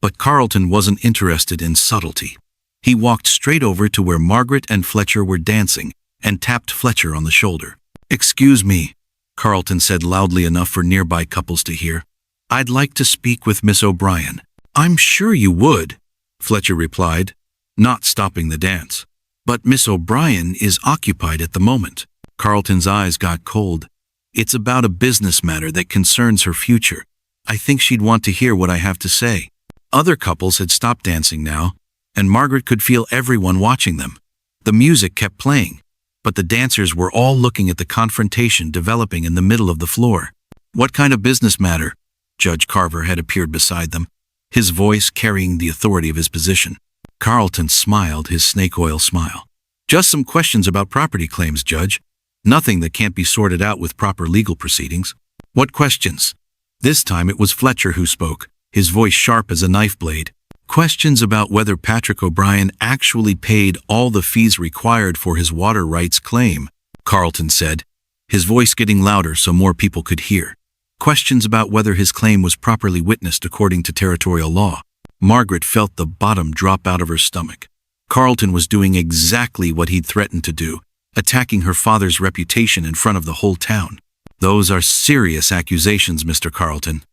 But Carlton wasn't interested in subtlety. He walked straight over to where Margaret and Fletcher were dancing and tapped Fletcher on the shoulder. "Excuse me," Carlton said loudly enough for nearby couples to hear. "I'd like to speak with Miss O'Brien." "I'm sure you would," Fletcher replied, not stopping the dance. "But Miss O'Brien is occupied at the moment." Carlton's eyes got cold. "It's about a business matter that concerns her future. I think she'd want to hear what I have to say." Other couples had stopped dancing now, and Margaret could feel everyone watching them. The music kept playing, but the dancers were all looking at the confrontation developing in the middle of the floor. "What kind of business matter?" Judge Carver had appeared beside them, his voice carrying the authority of his position. Carlton smiled his snake oil smile. "Just some questions about property claims, Judge. Nothing that can't be sorted out with proper legal proceedings." "What questions?" This time it was Fletcher who spoke, his voice sharp as a knife blade. "Questions about whether Patrick O'Brien actually paid all the fees required for his water rights claim," Carlton said, his voice getting louder so more people could hear. "Questions about whether his claim was properly witnessed according to territorial law." Margaret felt the bottom drop out of her stomach. Carlton was doing exactly what he'd threatened to do, attacking her father's reputation in front of the whole town. "Those are serious accusations, Mr. Carlton,"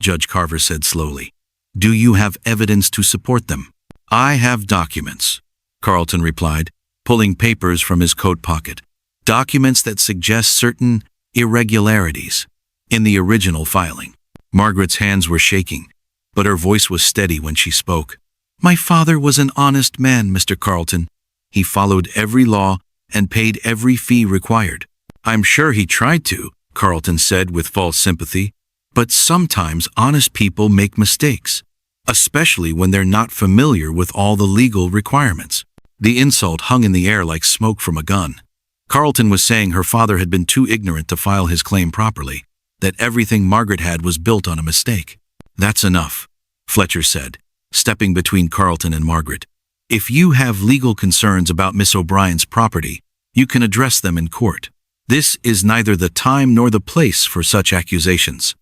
Judge Carver said slowly. "Do you have evidence to support them?" "I have documents," Carlton replied, pulling papers from his coat pocket. "Documents that suggest certain irregularities in the original filing." Margaret's hands were shaking, but her voice was steady when she spoke. "My father was an honest man, Mr. Carlton. He followed every law and paid every fee required." "I'm sure he tried to," Carlton said with false sympathy. "But sometimes honest people make mistakes, especially when they're not familiar with all the legal requirements." The insult hung in the air like smoke from a gun. Carlton was saying her father had been too ignorant to file his claim properly, that everything Margaret had was built on a mistake. "That's enough," Fletcher said, stepping between Carlton and Margaret. "If you have legal concerns about Miss O'Brien's property, you can address them in court. This is neither the time nor the place for such accusations."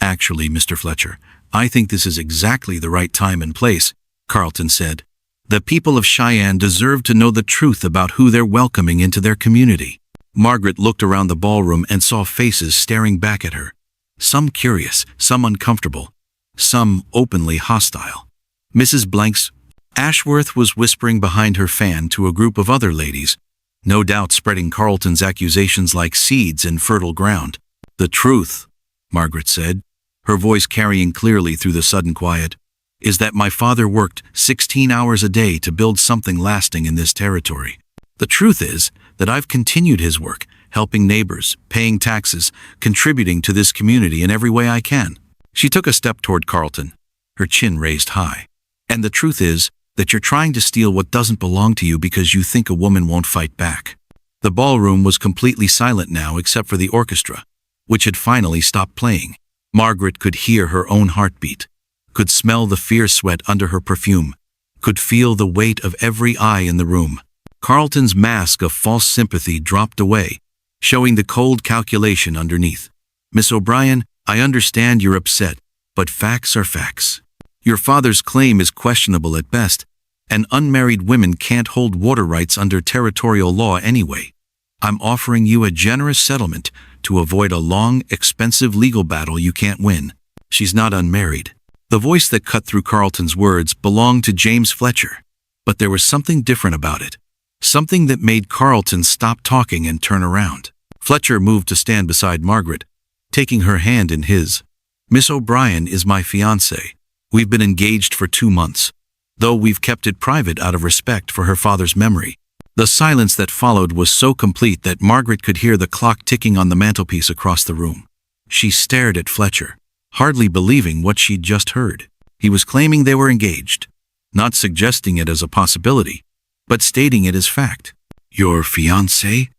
"Actually, Mr. Fletcher, I think this is exactly the right time and place," Carlton said. "The people of Cheyenne deserve to know the truth about who they're welcoming into their community." Margaret looked around the ballroom and saw faces staring back at her. Some curious, some uncomfortable, some openly hostile. Mrs. Blank's Ashworth was whispering behind her fan to a group of other ladies, no doubt spreading Carlton's accusations like seeds in fertile ground. "The truth," Margaret said, her voice carrying clearly through the sudden quiet, "is that my father worked 16 hours a day to build something lasting in this territory. The truth is that I've continued his work, helping neighbors, paying taxes, contributing to this community in every way I can." She took a step toward Carlton, her chin raised high. "And the truth is that you're trying to steal what doesn't belong to you because you think a woman won't fight back." The ballroom was completely silent now except for the orchestra, which had finally stopped playing. Margaret could hear her own heartbeat, could smell the fierce sweat under her perfume, could feel the weight of every eye in the room. Carlton's mask of false sympathy dropped away, showing the cold calculation underneath. "Miss O'Brien, I understand you're upset, but facts are facts. Your father's claim is questionable at best, and unmarried women can't hold water rights under territorial law anyway. I'm offering you a generous settlement to avoid a long, expensive legal battle you can't win." "She's not unmarried." The voice that cut through Carlton's words belonged to James Fletcher, but there was something different about it. Something that made Carlton stop talking and turn around. Fletcher moved to stand beside Margaret, taking her hand in his. "Miss O'Brien is my fiancée. We've been engaged for 2 months, though we've kept it private out of respect for her father's memory." The silence that followed was so complete that Margaret could hear the clock ticking on the mantelpiece across the room. She stared at Fletcher, hardly believing what she'd just heard. He was claiming they were engaged, not suggesting it as a possibility, but stating it as fact. "Your fiancé?"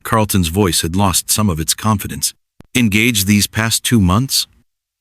Carlton's voice had lost some of its confidence. "Engaged these past 2 months?"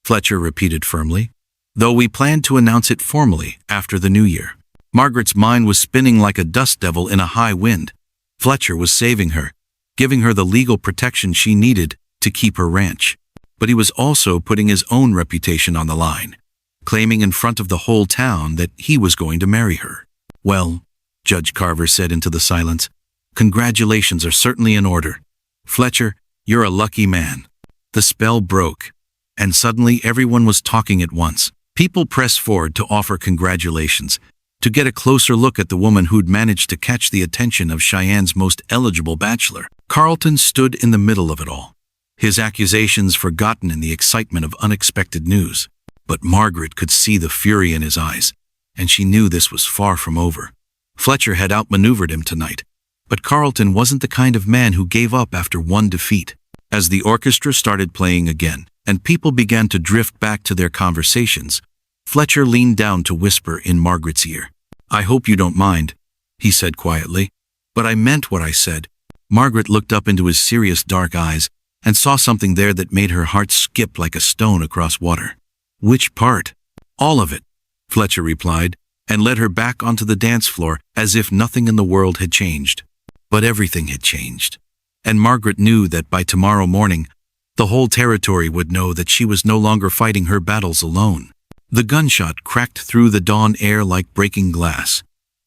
Fletcher repeated firmly. Though we planned to announce it formally after the new year. Margaret's mind was spinning like a dust devil in a high wind. Fletcher was saving her, giving her the legal protection she needed to keep her ranch. But he was also putting his own reputation on the line, claiming in front of the whole town that he was going to marry her. Well, Judge Carver said into the silence, congratulations are certainly in order. Fletcher, you're a lucky man. The spell broke, and suddenly everyone was talking at once. People pressed forward to offer congratulations, to get a closer look at the woman who'd managed to catch the attention of Cheyenne's most eligible bachelor. Carlton stood in the middle of it all, his accusations forgotten in the excitement of unexpected news. But Margaret could see the fury in his eyes, and she knew this was far from over. Fletcher had outmaneuvered him tonight, but Carlton wasn't the kind of man who gave up after one defeat. As the orchestra started playing again, and people began to drift back to their conversations, Fletcher leaned down to whisper in Margaret's ear. I hope you don't mind, he said quietly, but I meant what I said. Margaret looked up into his serious dark eyes and saw something there that made her heart skip like a stone across water. Which part? All of it, Fletcher replied, and led her back onto the dance floor as if nothing in the world had changed. But everything had changed, and Margaret knew that by tomorrow morning, the whole territory would know that she was no longer fighting her battles alone. The gunshot cracked through the dawn air like breaking glass,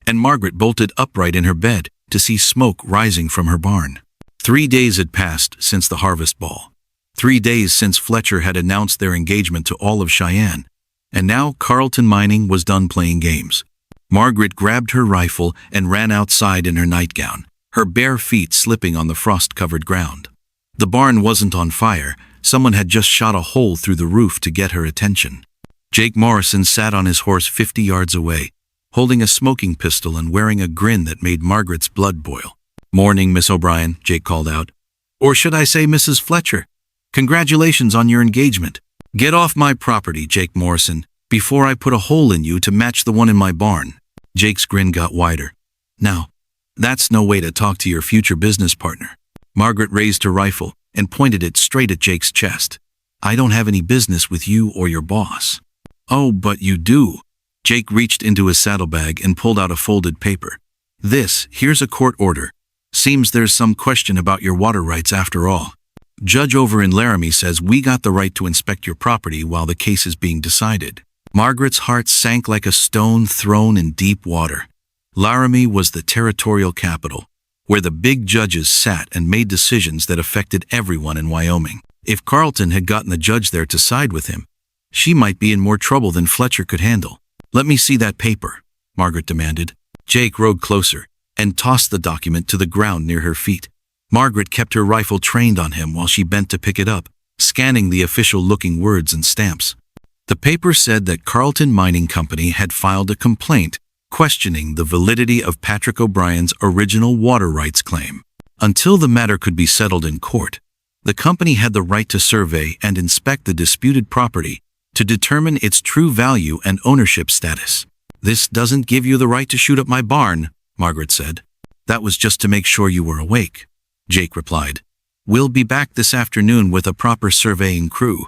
and Margaret bolted upright in her bed to see smoke rising from her barn. 3 days had passed since the harvest ball. 3 days since Fletcher had announced their engagement to all of Cheyenne, and now Carlton Mining was done playing games. Margaret grabbed her rifle and ran outside in her nightgown, her bare feet slipping on the frost-covered ground. The barn wasn't on fire. Someone had just shot a hole through the roof to get her attention. Jake Morrison sat on his horse 50 yards away, holding a smoking pistol and wearing a grin that made Margaret's blood boil. Morning, Miss O'Brien, Jake called out. Or should I say Mrs. Fletcher? Congratulations on your engagement. Get off my property, Jake Morrison, before I put a hole in you to match the one in my barn. Jake's grin got wider. Now, that's no way to talk to your future business partner. Margaret raised her rifle and pointed it straight at Jake's chest. I don't have any business with you or your boss. Oh, but you do. Jake reached into his saddlebag and pulled out a folded paper. Here's a court order. Seems there's some question about your water rights after all. Judge over in Laramie says we got the right to inspect your property while the case is being decided. Margaret's heart sank like a stone thrown in deep water. Laramie was the territorial capital, where the big judges sat and made decisions that affected everyone in Wyoming. If Carlton had gotten the judge there to side with him, she might be in more trouble than Fletcher could handle. Let me see that paper, Margaret demanded. Jake rode closer and tossed the document to the ground near her feet. Margaret kept her rifle trained on him while she bent to pick it up, scanning the official-looking words and stamps. The paper said that Carlton Mining Company had filed a complaint questioning the validity of Patrick O'Brien's original water rights claim. Until the matter could be settled in court, the company had the right to survey and inspect the disputed property to determine its true value and ownership status. This doesn't give you the right to shoot up my barn, Margaret said. That was just to make sure you were awake, Jake replied. We'll be back this afternoon with a proper surveying crew.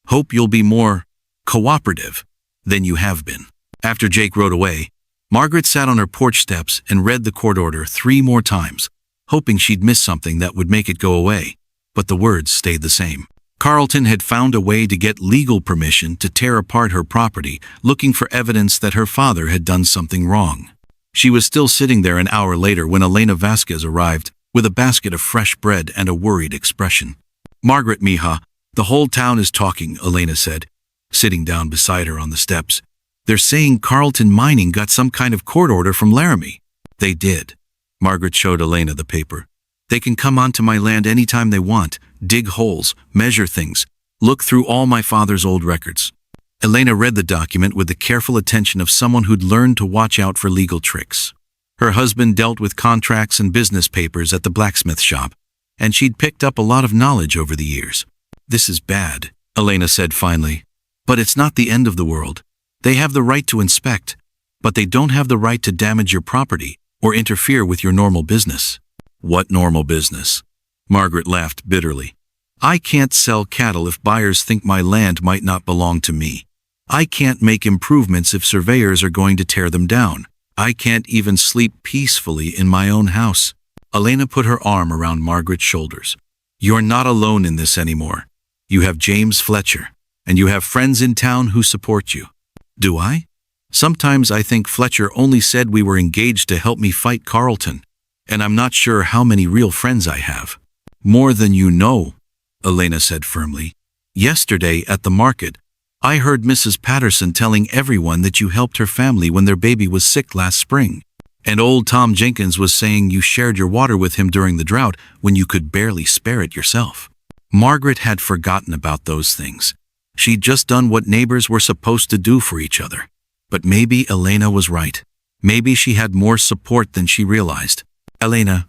Hope you'll be more cooperative than you have been. After Jake rode away, Margaret sat on her porch steps and read the court order 3 more times, hoping she'd miss something that would make it go away, but the words stayed the same. Carlton had found a way to get legal permission to tear apart her property, looking for evidence that her father had done something wrong. She was still sitting there an hour later when Elena Vasquez arrived, with a basket of fresh bread and a worried expression. Margaret, mija, the whole town is talking, Elena said, sitting down beside her on the steps. They're saying Carlton Mining got some kind of court order from Laramie. They did. Margaret showed Elena the paper. They can come onto my land anytime they want, dig holes, measure things, look through all my father's old records. Elena read the document with the careful attention of someone who'd learned to watch out for legal tricks. Her husband dealt with contracts and business papers at the blacksmith shop, and she'd picked up a lot of knowledge over the years. This is bad, Elena said finally. But it's not the end of the world. They have the right to inspect, but they don't have the right to damage your property or interfere with your normal business. What normal business? Margaret laughed bitterly. I can't sell cattle if buyers think my land might not belong to me. I can't make improvements if surveyors are going to tear them down. I can't even sleep peacefully in my own house." Elena put her arm around Margaret's shoulders. "You're not alone in this anymore. You have James Fletcher, and you have friends in town who support you." "Do I? Sometimes I think Fletcher only said we were engaged to help me fight Carlton, and I'm not sure how many real friends I have." "More than you know," Elena said firmly. "Yesterday at the market, I heard Mrs. Patterson telling everyone that you helped her family when their baby was sick last spring. And old Tom Jenkins was saying you shared your water with him during the drought when you could barely spare it yourself." Margaret had forgotten about those things. She'd just done what neighbors were supposed to do for each other. But maybe Elena was right. Maybe she had more support than she realized. "Elena,"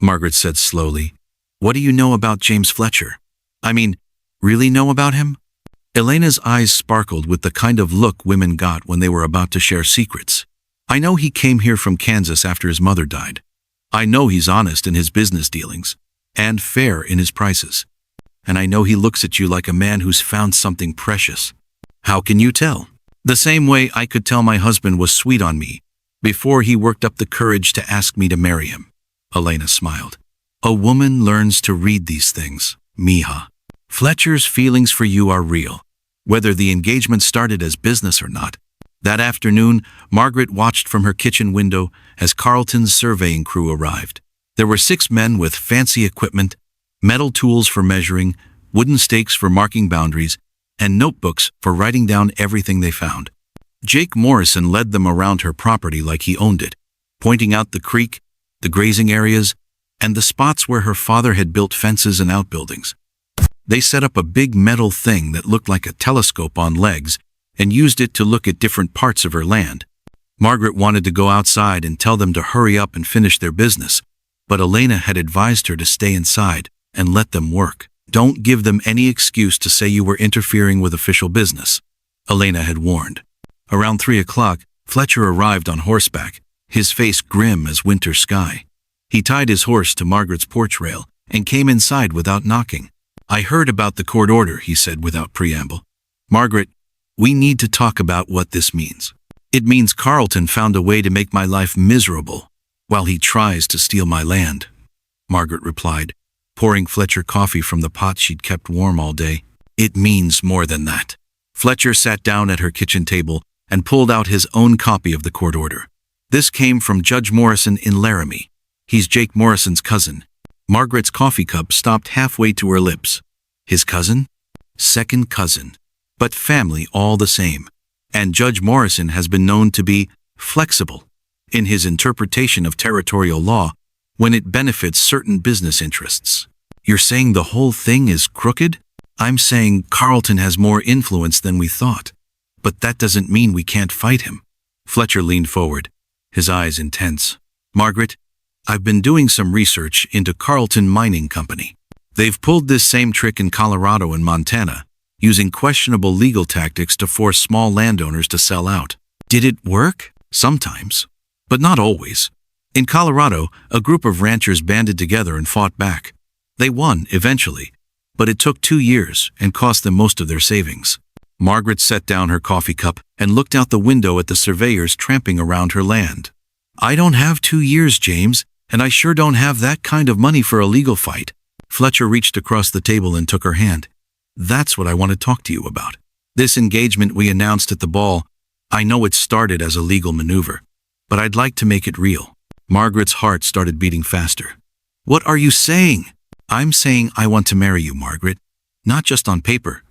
Margaret said slowly, "what do you know about James Fletcher? I mean, really know about him?" Elena's eyes sparkled with the kind of look women got when they were about to share secrets. "I know he came here from Kansas after his mother died. I know he's honest in his business dealings, and fair in his prices. And I know he looks at you like a man who's found something precious." "How can you tell?" "The same way I could tell my husband was sweet on me before he worked up the courage to ask me to marry him." Elena smiled. "A woman learns to read these things, Mija. Fletcher's feelings for you are real, whether the engagement started as business or not." That afternoon, Margaret watched from her kitchen window as Carlton's surveying crew arrived. There were 6 men with fancy equipment, metal tools for measuring, wooden stakes for marking boundaries, and notebooks for writing down everything they found. Jake Morrison led them around her property like he owned it, pointing out the creek, the grazing areas, and the spots where her father had built fences and outbuildings. They set up a big metal thing that looked like a telescope on legs and used it to look at different parts of her land. Margaret wanted to go outside and tell them to hurry up and finish their business, but Elena had advised her to stay inside and let them work. "Don't give them any excuse to say you were interfering with official business," Elena had warned. Around 3 o'clock, Fletcher arrived on horseback, his face grim as winter sky. He tied his horse to Margaret's porch rail and came inside without knocking. "I heard about the court order," he said without preamble. "Margaret, we need to talk about what this means." "It means Carlton found a way to make my life miserable while he tries to steal my land," Margaret replied, pouring Fletcher coffee from the pot she'd kept warm all day. "It means more than that." Fletcher sat down at her kitchen table and pulled out his own copy of the court order. "This came from Judge Morrison in Laramie. He's Jake Morrison's cousin." Margaret's coffee cup stopped halfway to her lips. His cousin? Second cousin. But family all the same. And Judge Morrison has been known to be flexible in his interpretation of territorial law when it benefits certain business interests. "You're saying the whole thing is crooked?" "I'm saying Carlton has more influence than we thought. But that doesn't mean we can't fight him." Fletcher leaned forward, his eyes intense. "Margaret, I've been doing some research into Carlton Mining Company. They've pulled this same trick in Colorado and Montana, using questionable legal tactics to force small landowners to sell out. Did it work? Sometimes, but not always. In Colorado, a group of ranchers banded together and fought back. They won eventually, but it took 2 years and cost them most of their savings." Margaret set down her coffee cup and looked out the window at the surveyors tramping around her land. "I don't have 2 years, James, and I sure don't have that kind of money for a legal fight." Fletcher reached across the table and took her hand. "That's what I want to talk to you about. This engagement we announced at the ball, I know it started as a legal maneuver, but I'd like to make it real." Margaret's heart started beating faster. "What are you saying?" "I'm saying I want to marry you, Margaret. Not just on paper,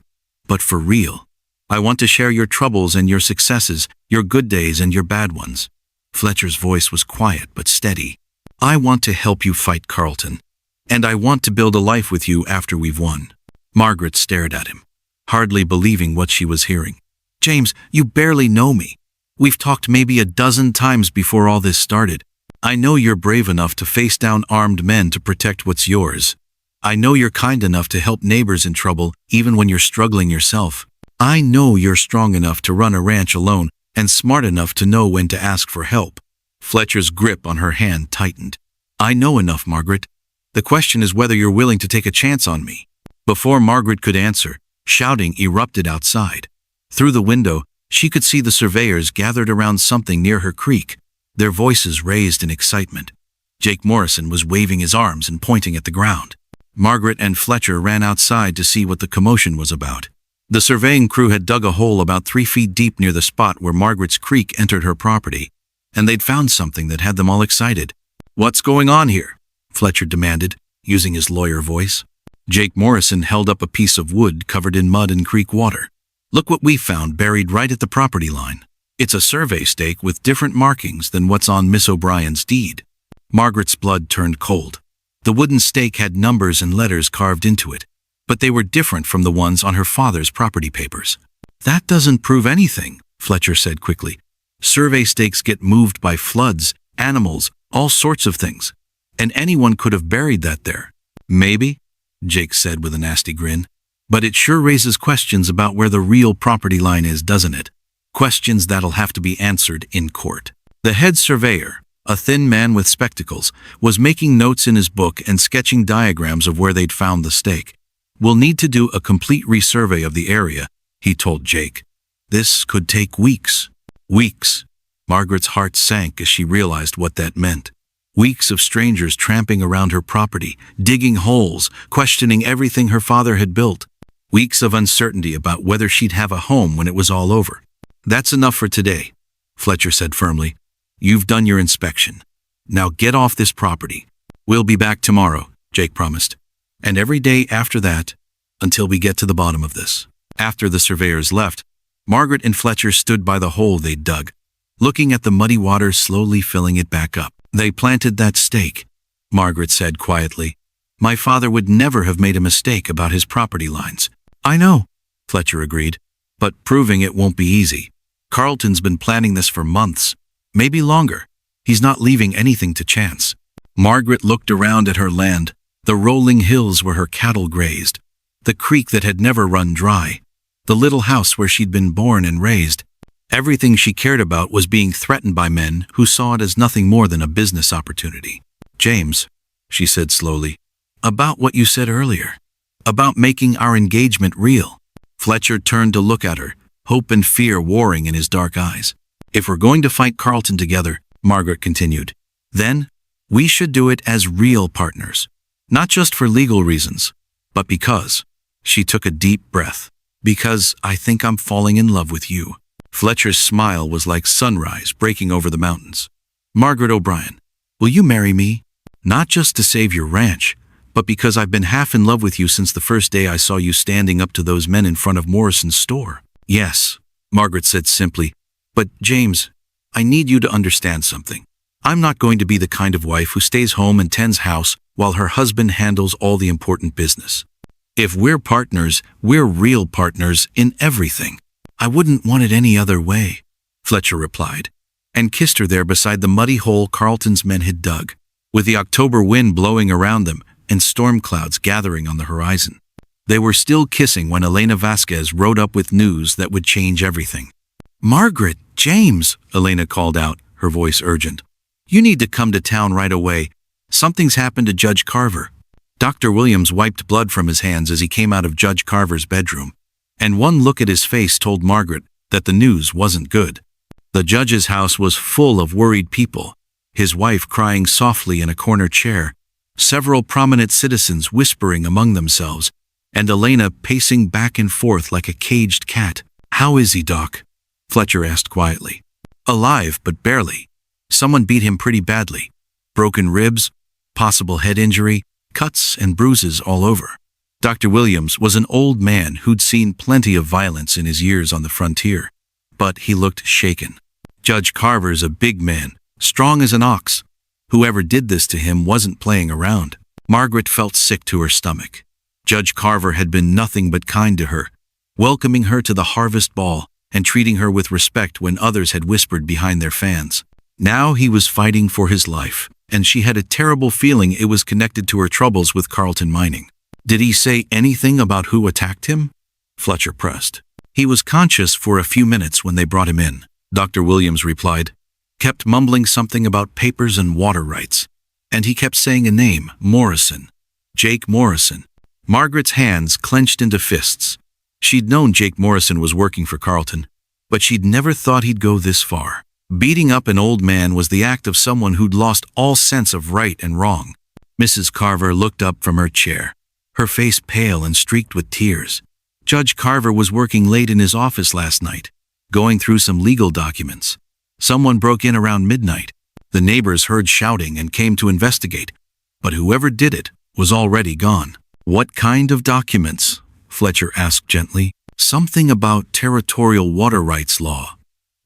but for real. I want to share your troubles and your successes, your good days and your bad ones." Fletcher's voice was quiet but steady. "I want to help you fight Carlton, and I want to build a life with you after we've won." Margaret stared at him, hardly believing what she was hearing. "James, you barely know me. We've talked maybe a dozen times before all this started. I know you're brave enough to face down armed men to protect what's yours. I know you're kind enough to help neighbors in trouble even when you're struggling yourself. I know you're strong enough to run a ranch alone and smart enough to know when to ask for help." Fletcher's grip on her hand tightened. "I know enough, Margaret. The question is whether you're willing to take a chance on me." Before Margaret could answer, shouting erupted outside. Through the window, she could see the surveyors gathered around something near her creek, their voices raised in excitement. Jake Morrison was waving his arms and pointing at the ground. Margaret and Fletcher ran outside to see what the commotion was about. The surveying crew had dug a hole about 3 feet deep near the spot where Margaret's creek entered her property, and they'd found something that had them all excited. "What's going on here?" Fletcher demanded, using his lawyer voice. Jake Morrison held up a piece of wood covered in mud and creek water. "Look what we found buried right at the property line. It's a survey stake with different markings than what's on Miss O'Brien's deed." Margaret's blood turned cold. The wooden stake had numbers and letters carved into it, but they were different from the ones on her father's property papers. "That doesn't prove anything," Fletcher said quickly. "Survey stakes get moved by floods, animals, all sorts of things, and anyone could have buried that there." "Maybe," Jake said with a nasty grin, "but it sure raises questions about where the real property line is, doesn't it? Questions that'll have to be answered in court." The head surveyor, a thin man with spectacles, was making notes in his book and sketching diagrams of where they'd found the stake. "We'll need to do a complete resurvey of the area," he told Jake. "This could take weeks." Weeks. Margaret's heart sank as she realized what that meant. Weeks of strangers tramping around her property, digging holes, questioning everything her father had built. Weeks of uncertainty about whether she'd have a home when it was all over. "That's enough for today," Fletcher said firmly. "You've done your inspection. Now get off this property. We'll be back tomorrow," Jake promised. "And every day after that, until we get to the bottom of this." After the surveyors left, Margaret and Fletcher stood by the hole they'd dug, looking at the muddy water slowly filling it back up. "They planted that stake," Margaret said quietly. "My father would never have made a mistake about his property lines." "I know," Fletcher agreed, "but proving it won't be easy. Carlton's been planning this for months, maybe longer. He's not leaving anything to chance." Margaret looked around at her land, the rolling hills where her cattle grazed, the creek that had never run dry, the little house where she'd been born and raised. Everything she cared about was being threatened by men who saw it as nothing more than a business opportunity. "James," she said slowly, "about what you said earlier, about making our engagement real." Fletcher turned to look at her, hope and fear warring in his dark eyes. "If we're going to fight Carlton together," Margaret continued, "then we should do it as real partners. Not just for legal reasons, but because," she took a deep breath, "because I think I'm falling in love with you." Fletcher's smile was like sunrise breaking over the mountains. "Margaret O'Brien, will you marry me? Not just to save your ranch, but because I've been half in love with you since the first day I saw you standing up to those men in front of Morrison's store." "Yes," Margaret said simply, "but James, I need you to understand something. I'm not going to be the kind of wife who stays home and tends house while her husband handles all the important business. If we're partners, we're real partners in everything." "I wouldn't want it any other way," Fletcher replied, and kissed her there beside the muddy hole Carlton's men had dug, with the October wind blowing around them and storm clouds gathering on the horizon. They were still kissing when Elena Vasquez rode up with news that would change everything. "Margaret, James," Elena called out, her voice urgent. "You need to come to town right away. Something's happened to Judge Carver." Dr. Williams wiped blood from his hands as he came out of Judge Carver's bedroom, and one look at his face told Margaret that the news wasn't good. The judge's house was full of worried people, his wife crying softly in a corner chair, several prominent citizens whispering among themselves, and Elena pacing back and forth like a caged cat. "How is he, Doc?" Fletcher asked quietly. "Alive, but barely. Someone beat him pretty badly. Broken ribs, possible head injury, cuts and bruises all over." Dr. Williams was an old man who'd seen plenty of violence in his years on the frontier, but he looked shaken. "Judge Carver's a big man, strong as an ox. Whoever did this to him wasn't playing around." Margaret felt sick to her stomach. Judge Carver had been nothing but kind to her, welcoming her to the harvest ball and treating her with respect when others had whispered behind their fans. Now he was fighting for his life, and she had a terrible feeling it was connected to her troubles with Carlton Mining. "Did he say anything about who attacked him?" Fletcher pressed. "He was conscious for a few minutes when they brought him in," Dr. Williams replied. "Kept mumbling something about papers and water rights. And he kept saying a name, Morrison. Jake Morrison. Margaret's hands clenched into fists. She'd known Jake Morrison was working for Carlton, but she'd never thought he'd go this far. Beating up an old man was the act of someone who'd lost all sense of right and wrong. Mrs. Carver looked up from her chair, her face pale and streaked with tears. Judge Carver was working late in his office last night, going through some legal documents. Someone broke in around midnight. The neighbors heard shouting and came to investigate, but whoever did it was already gone. "What kind of documents?" Fletcher asked gently. "Something about territorial water rights law,"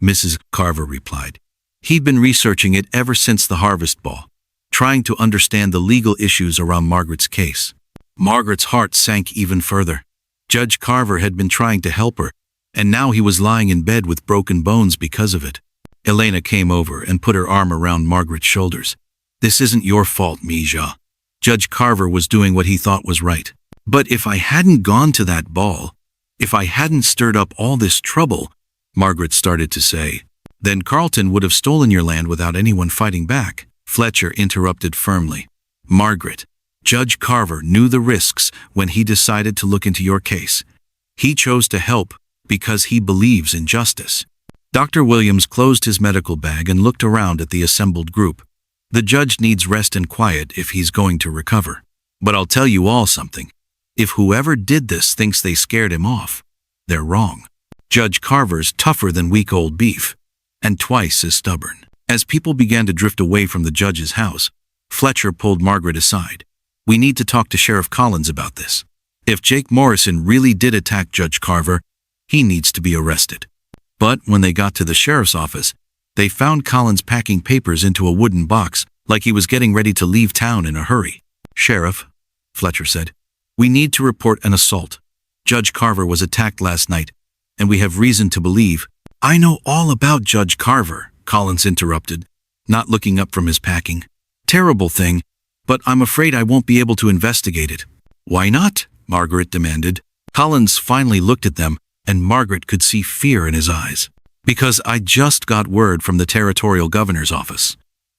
Mrs. Carver replied. He'd been researching it ever since the Harvest Ball, trying to understand the legal issues around Margaret's case. Margaret's heart sank even further. Judge Carver had been trying to help her, and now he was lying in bed with broken bones because of it. Elena came over and put her arm around Margaret's shoulders. "This isn't your fault, Mija." Judge Carver was doing what he thought was right. "But if I hadn't gone to that ball, if I hadn't stirred up all this trouble," Margaret started to say, "then Carlton would have stolen your land without anyone fighting back." Fletcher interrupted firmly. "Margaret, Judge Carver knew the risks when he decided to look into your case. He chose to help because he believes in justice." Dr. Williams closed his medical bag and looked around at the assembled group. "The judge needs rest and quiet if he's going to recover. But I'll tell you all something. If whoever did this thinks they scared him off, they're wrong. Judge Carver's tougher than weak old beef, and twice as stubborn." As people began to drift away from the judge's house, Fletcher pulled Margaret aside. "We need to talk to Sheriff Collins about this. If Jake Morrison really did attack Judge Carver, he needs to be arrested." But when they got to the sheriff's office, they found Collins packing papers into a wooden box like he was getting ready to leave town in a hurry. "Sheriff," Fletcher said, "we need to report an assault. Judge Carver was attacked last night, and we have reason to believe—" "I know all about Judge Carver," Collins interrupted, not looking up from his packing. "Terrible thing, but I'm afraid I won't be able to investigate it." "Why not?" Margaret demanded. Collins finally looked at them, and Margaret could see fear in his eyes. "Because I just got word from the territorial governor's office.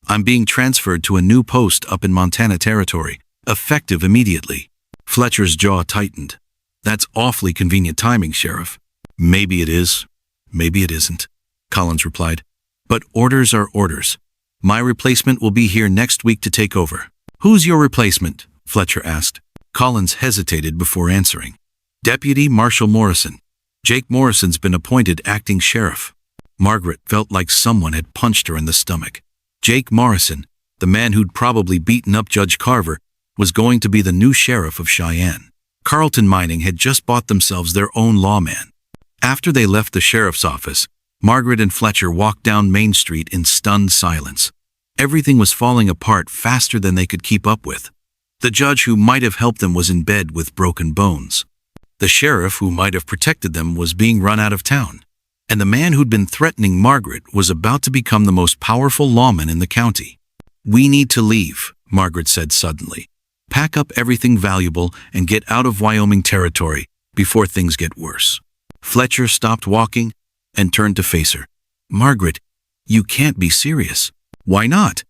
I'm being transferred to a new post up in Montana Territory, effective immediately." Fletcher's jaw tightened. "That's awfully convenient timing, Sheriff." "Maybe it is, maybe it isn't," Collins replied. "But orders are orders. My replacement will be here next week to take over." "Who's your replacement?" Fletcher asked. Collins hesitated before answering. "Deputy Marshal Morrison. Jake Morrison's been appointed acting sheriff." Margaret felt like someone had punched her in the stomach. Jake Morrison, the man who'd probably beaten up Judge Carver, was going to be the new sheriff of Cheyenne. Carlton Mining had just bought themselves their own lawman. After they left the sheriff's office, Margaret and Fletcher walked down Main Street in stunned silence. Everything was falling apart faster than they could keep up with. The judge who might have helped them was in bed with broken bones. The sheriff who might have protected them was being run out of town. And the man who'd been threatening Margaret was about to become the most powerful lawman in the county. "We need to leave," Margaret said suddenly. "Pack up everything valuable and get out of Wyoming Territory before things get worse." Fletcher stopped walking and turned to face her. "Margaret, you can't be serious." "Why not?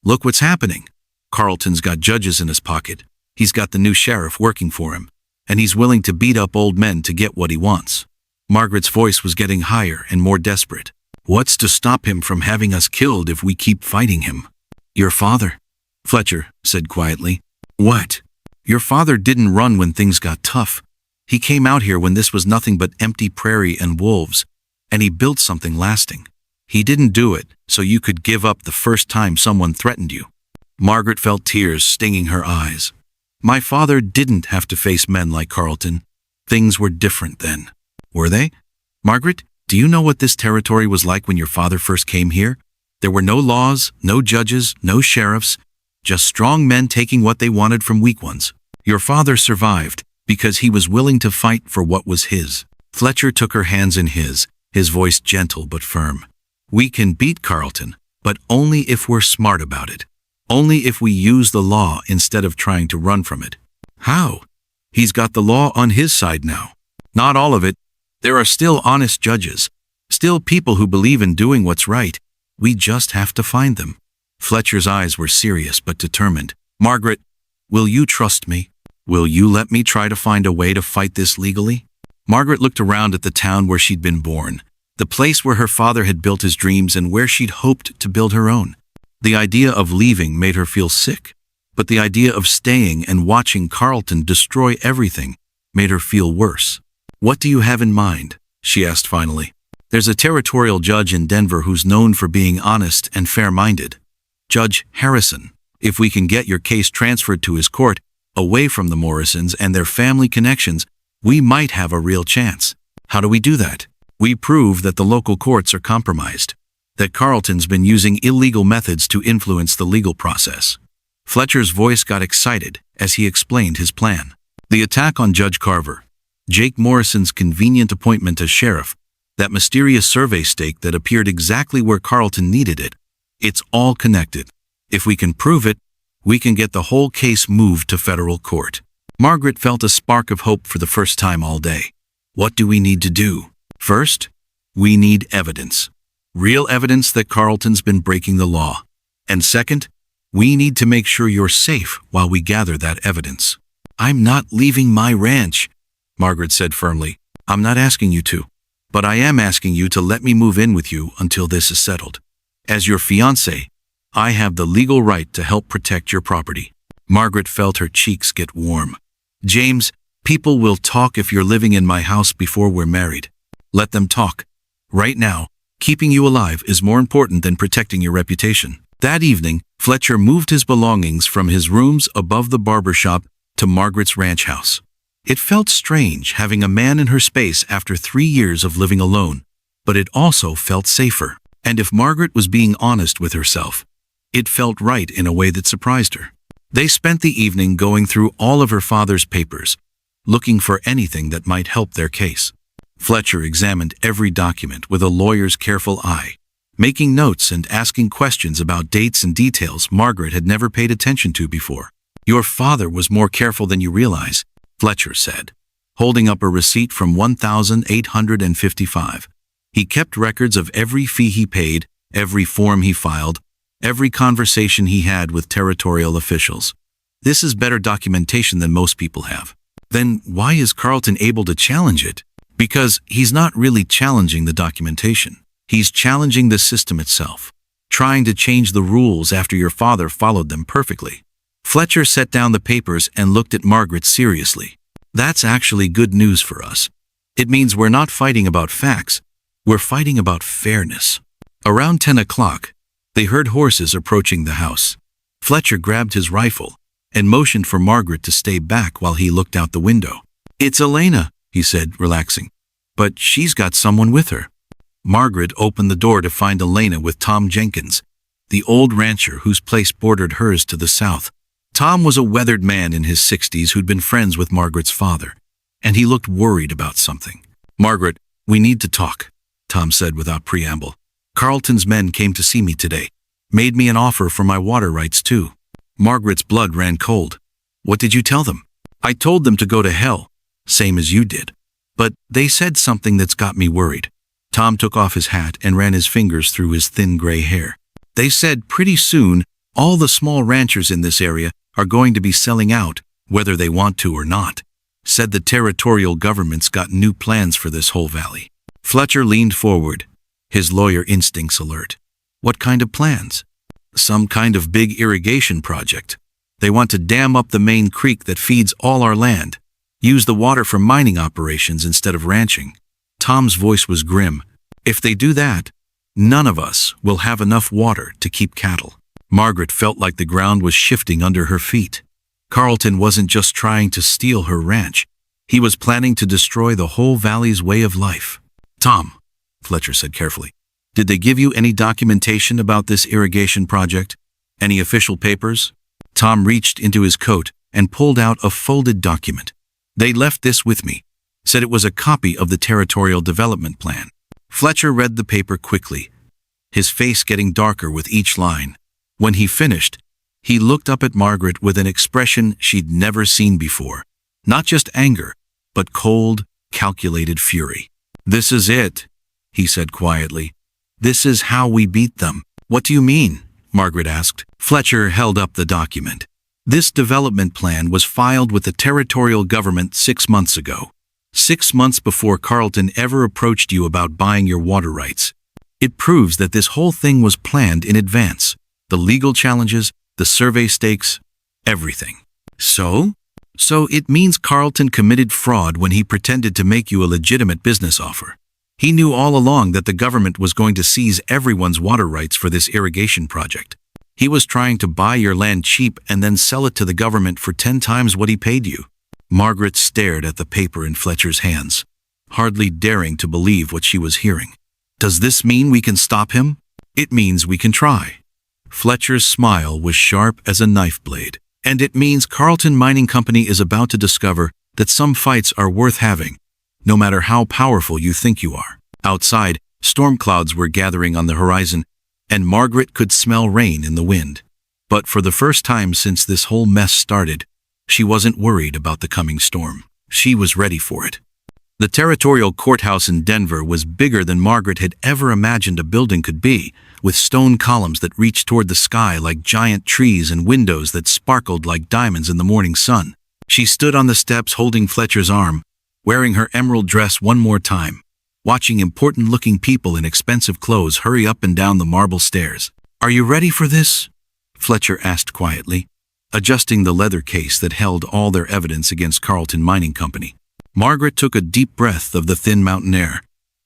Look what's happening. Carlton's got judges in his pocket. He's got the new sheriff working for him, and he's willing to beat up old men to get what he wants." Margaret's voice was getting higher and more desperate. "What's to stop him from having us killed if we keep fighting him?" "Your father," Fletcher said quietly. "What?" "Your father didn't run when things got tough. He came out here when this was nothing but empty prairie and wolves, and he built something lasting. He didn't do it so you could give up the first time someone threatened you." Margaret felt tears stinging her eyes. "My father didn't have to face men like Carlton. Things were different then." "Were they? Margaret, do you know what this territory was like when your father first came here? There were no laws, no judges, no sheriffs, just strong men taking what they wanted from weak ones. Your father survived because he was willing to fight for what was his." Fletcher took her hands in his voice gentle but firm. "We can beat Carlton, but only if we're smart about it. Only if we use the law instead of trying to run from it." "How?" "He's got the law on his side now. Not all of it. There are still honest judges, still people who believe in doing what's right. We just have to find them." Fletcher's eyes were serious but determined. "Margaret, will you trust me?" Will you let me try to find a way to fight this legally? Margaret looked around at the town where she'd been born, the place where her father had built his dreams and where she'd hoped to build her own. The idea of leaving made her feel sick, but the idea of staying and watching Carlton destroy everything made her feel worse. What do you have in mind? She asked finally. There's a territorial judge in Denver who's known for being honest and fair-minded. Judge Harrison. If we can get your case transferred to his court, away from the Morrisons and their family connections, we might have a real chance. How do we do that? We prove that the local courts are compromised, that Carlton's been using illegal methods to influence the legal process. Fletcher's voice got excited as he explained his plan. The attack on Judge Carver, Jake Morrison's convenient appointment as sheriff, that mysterious survey stake that appeared exactly where Carlton needed it. It's all connected. If we can prove it, we can get the whole case moved to federal court. Margaret felt a spark of hope for the first time all day. What do we need to do? First, we need evidence. Real evidence that Carlton's been breaking the law. And second, we need to make sure you're safe while we gather that evidence. I'm not leaving my ranch, Margaret said firmly. I'm not asking you to, but I am asking you to let me move in with you until this is settled. As your fiancé, I have the legal right to help protect your property. Margaret felt her cheeks get warm. James, people will talk if you're living in my house before we're married. Let them talk. Right now, keeping you alive is more important than protecting your reputation. That evening, Fletcher moved his belongings from his rooms above the barber shop to Margaret's ranch house. It felt strange having a man in her space after 3 years of living alone, but it also felt safer. And if Margaret was being honest with herself, it felt right in a way that surprised her. They spent the evening going through all of her father's papers, looking for anything that might help their case. Fletcher examined every document with a lawyer's careful eye, making notes and asking questions about dates and details Margaret had never paid attention to before. Your father was more careful than you realize, Fletcher said, holding up a receipt from 1,855. He kept records of every fee he paid, every form he filed, every conversation he had with territorial officials. This is better documentation than most people have. Then why is Carlton able to challenge it? Because he's not really challenging the documentation. He's challenging the system itself, trying to change the rules after your father followed them perfectly. Fletcher set down the papers and looked at Margaret seriously. That's actually good news for us. It means we're not fighting about facts. We're fighting about fairness. Around 10 o'clock, they heard horses approaching the house. Fletcher grabbed his rifle and motioned for Margaret to stay back while he looked out the window. It's Elena, he said, relaxing. But she's got someone with her. Margaret opened the door to find Elena with Tom Jenkins, the old rancher whose place bordered hers to the south. Tom was a weathered man in his 60s who'd been friends with Margaret's father, and he looked worried about something. Margaret, we need to talk, Tom said without preamble. Carlton's men came to see me today, made me an offer for my water rights too. Margaret's blood ran cold. What did you tell them? I told them to go to hell, same as you did. But they said something that's got me worried. Tom took off his hat and ran his fingers through his thin gray hair. They said pretty soon all the small ranchers in this area are going to be selling out, whether they want to or not. Said the territorial government's got new plans for this whole valley. Fletcher leaned forward, his lawyer instincts alert. What kind of plans? Some kind of big irrigation project. They want to dam up the main creek that feeds all our land. Use the water for mining operations instead of ranching. Tom's voice was grim. If they do that, none of us will have enough water to keep cattle. Margaret felt like the ground was shifting under her feet. Carlton wasn't just trying to steal her ranch. He was planning to destroy the whole valley's way of life. Tom, Fletcher said carefully, did they give you any documentation about this irrigation project? Any official papers? Tom reached into his coat and pulled out a folded document. They left this with me, said it was a copy of the territorial development plan. Fletcher read the paper quickly, his face getting darker with each line. When he finished, he looked up at Margaret with an expression she'd never seen before. Not just anger, but cold, calculated fury. This is it, he said quietly. This is how we beat them. What do you mean? Margaret asked. Fletcher held up the document. This development plan was filed with the territorial government 6 months ago. 6 months before Carlton ever approached you about buying your water rights. It proves that this whole thing was planned in advance. The legal challenges, the survey stakes, everything. So it means Carlton committed fraud when he pretended to make you a legitimate business offer. He knew all along that the government was going to seize everyone's water rights for this irrigation project. He was trying to buy your land cheap and then sell it to the government for 10 times what he paid you. Margaret stared at the paper in Fletcher's hands, hardly daring to believe what she was hearing. Does this mean we can stop him? It means we can try. Fletcher's smile was sharp as a knife blade. And it means Carlton Mining Company is about to discover that some fights are worth having, no matter how powerful you think you are. Outside, storm clouds were gathering on the horizon, and Margaret could smell rain in the wind. But for the first time since this whole mess started, she wasn't worried about the coming storm. She was ready for it. The territorial courthouse in Denver was bigger than Margaret had ever imagined a building could be, with stone columns that reached toward the sky like giant trees and windows that sparkled like diamonds in the morning sun. She stood on the steps holding Fletcher's arm, wearing her emerald dress one more time, watching important-looking people in expensive clothes hurry up and down the marble stairs. "Are you ready for this?" Fletcher asked quietly, adjusting the leather case that held all their evidence against Carlton Mining Company. Margaret took a deep breath of the thin mountain air.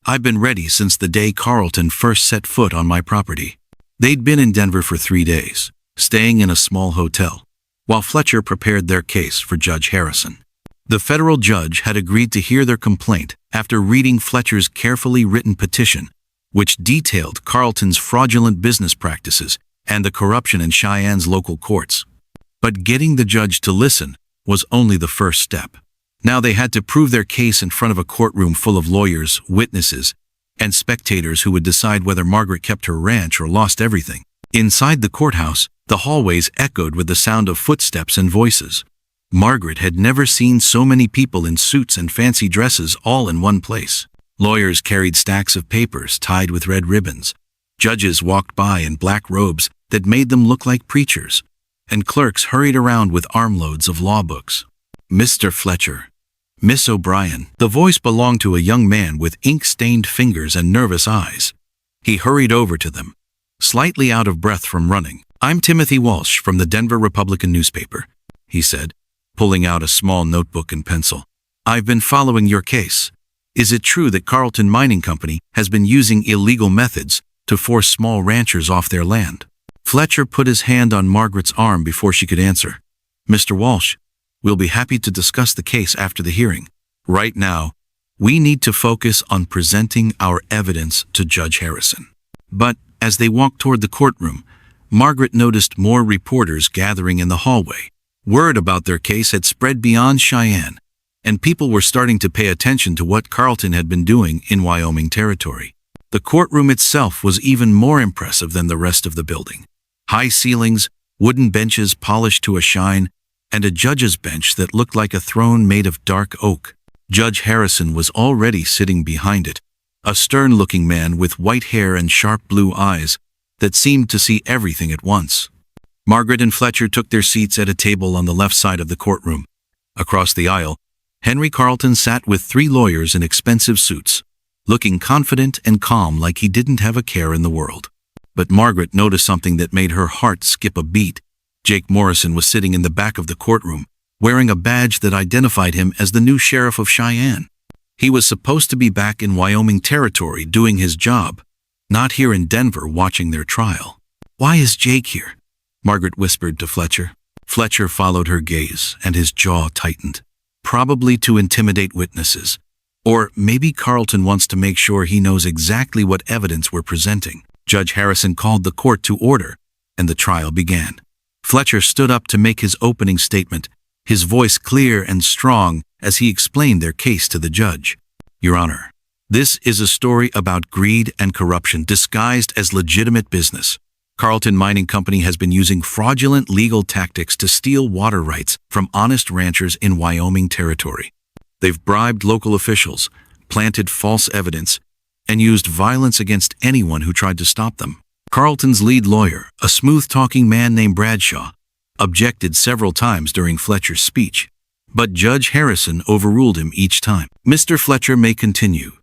"I've been ready since the day Carlton first set foot on my property." They'd been in Denver for 3 days, staying in a small hotel, while Fletcher prepared their case for Judge Harrison. The federal judge had agreed to hear their complaint after reading Fletcher's carefully written petition, which detailed Carlton's fraudulent business practices and the corruption in Cheyenne's local courts. But getting the judge to listen was only the first step. Now they had to prove their case in front of a courtroom full of lawyers, witnesses, and spectators who would decide whether Margaret kept her ranch or lost everything. Inside the courthouse, the hallways echoed with the sound of footsteps and voices. Margaret had never seen so many people in suits and fancy dresses all in one place. Lawyers carried stacks of papers tied with red ribbons. Judges walked by in black robes that made them look like preachers, and clerks hurried around with armloads of law books. "Mr. Fletcher, Miss O'Brien." The voice belonged to a young man with ink-stained fingers and nervous eyes. He hurried over to them, slightly out of breath from running. "I'm Timothy Walsh from the Denver Republican newspaper," he said, pulling out a small notebook and pencil. "I've been following your case. Is it true that Carlton Mining Company has been using illegal methods to force small ranchers off their land?" Fletcher put his hand on Margaret's arm before she could answer. "Mr. Walsh, we'll be happy to discuss the case after the hearing. Right now, we need to focus on presenting our evidence to Judge Harrison." But as they walked toward the courtroom, Margaret noticed more reporters gathering in the hallway. Word about their case had spread beyond Cheyenne, and people were starting to pay attention to what Carlton had been doing in Wyoming Territory. The courtroom itself was even more impressive than the rest of the building. High ceilings, wooden benches polished to a shine, and a judge's bench that looked like a throne made of dark oak. Judge Harrison was already sitting behind it, a stern-looking man with white hair and sharp blue eyes that seemed to see everything at once. Margaret and Fletcher took their seats at a table on the left side of the courtroom. Across the aisle, Henry Carlton sat with 3 lawyers in expensive suits, looking confident and calm like he didn't have a care in the world. But Margaret noticed something that made her heart skip a beat. Jake Morrison was sitting in the back of the courtroom, wearing a badge that identified him as the new sheriff of Cheyenne. He was supposed to be back in Wyoming Territory doing his job, not here in Denver watching their trial. "Why is Jake here?" Margaret whispered to Fletcher. Fletcher followed her gaze, and his jaw tightened. "Probably to intimidate witnesses. Or maybe Carlton wants to make sure he knows exactly what evidence we're presenting." Judge Harrison called the court to order, and the trial began. Fletcher stood up to make his opening statement, his voice clear and strong as he explained their case to the judge. "Your Honor, this is a story about greed and corruption disguised as legitimate business. Carlton Mining Company has been using fraudulent legal tactics to steal water rights from honest ranchers in Wyoming Territory. They've bribed local officials, planted false evidence, and used violence against anyone who tried to stop them. Carlton's lead lawyer, a smooth-talking man named Bradshaw, objected several times during Fletcher's speech, but Judge Harrison overruled him each time. "Mr. Fletcher may continue,"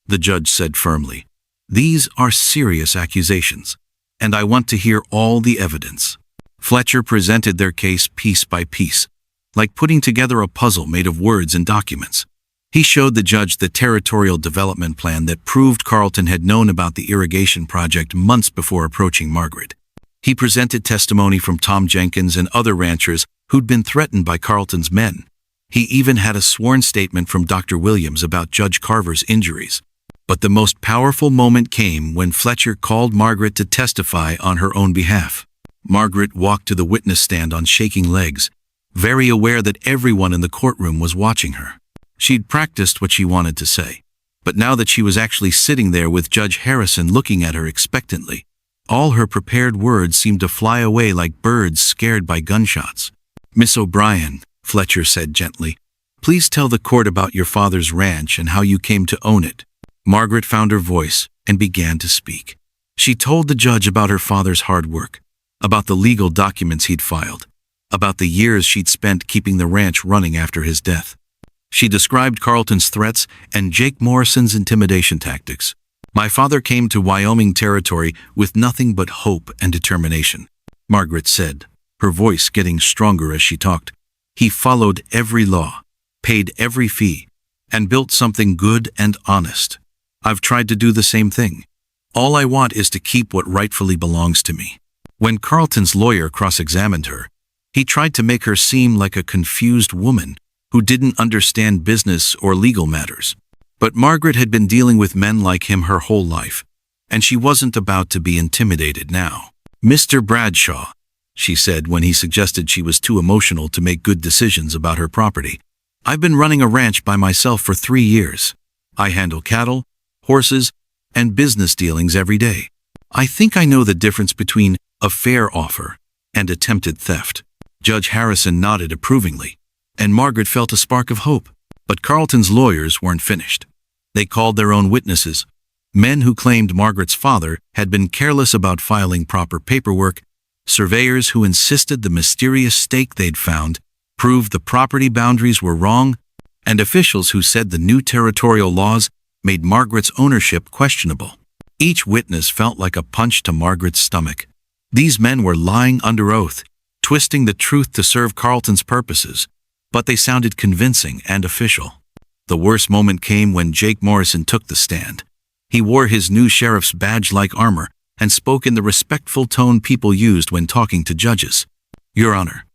the judge said firmly. "These are serious accusations, and I want to hear all the evidence." Fletcher presented their case piece by piece, like putting together a puzzle made of words and documents. He showed the judge the territorial development plan that proved Carlton had known about the irrigation project months before approaching Margaret. He presented testimony from Tom Jenkins and other ranchers who'd been threatened by Carlton's men. He even had a sworn statement from Dr. Williams about Judge Carver's injuries. But the most powerful moment came when Fletcher called Margaret to testify on her own behalf. Margaret walked to the witness stand on shaking legs, very aware that everyone in the courtroom was watching her. She'd practiced what she wanted to say, but now that she was actually sitting there with Judge Harrison looking at her expectantly, all her prepared words seemed to fly away like birds scared by gunshots. "Miss O'Brien," Fletcher said gently, "please tell the court about your father's ranch and how you came to own it." Margaret found her voice and began to speak. She told the judge about her father's hard work, about the legal documents he'd filed, about the years she'd spent keeping the ranch running after his death. She described Carlton's threats and Jake Morrison's intimidation tactics. "My father came to Wyoming Territory with nothing but hope and determination," Margaret said, her voice getting stronger as she talked. "He followed every law, paid every fee, and built something good and honest. I've tried to do the same thing. All I want is to keep what rightfully belongs to me." When Carlton's lawyer cross-examined her, he tried to make her seem like a confused woman who didn't understand business or legal matters. But Margaret had been dealing with men like him her whole life, and she wasn't about to be intimidated now. "Mr. Bradshaw," she said when he suggested she was too emotional to make good decisions about her property, "I've been running a ranch by myself for 3 years. I handle cattle, horses, and business dealings every day. I think I know the difference between a fair offer and attempted theft." Judge Harrison nodded approvingly, and Margaret felt a spark of hope. But Carlton's lawyers weren't finished. They called their own witnesses, men who claimed Margaret's father had been careless about filing proper paperwork, surveyors who insisted the mysterious stake they'd found proved the property boundaries were wrong, and officials who said the new territorial laws made Margaret's ownership questionable. Each witness felt like a punch to Margaret's stomach. These men were lying under oath, twisting the truth to serve Carlton's purposes, but they sounded convincing and official. The worst moment came when Jake Morrison took the stand. He wore his new sheriff's badge-like armor and spoke in the respectful tone people used when talking to judges. "Your Honor,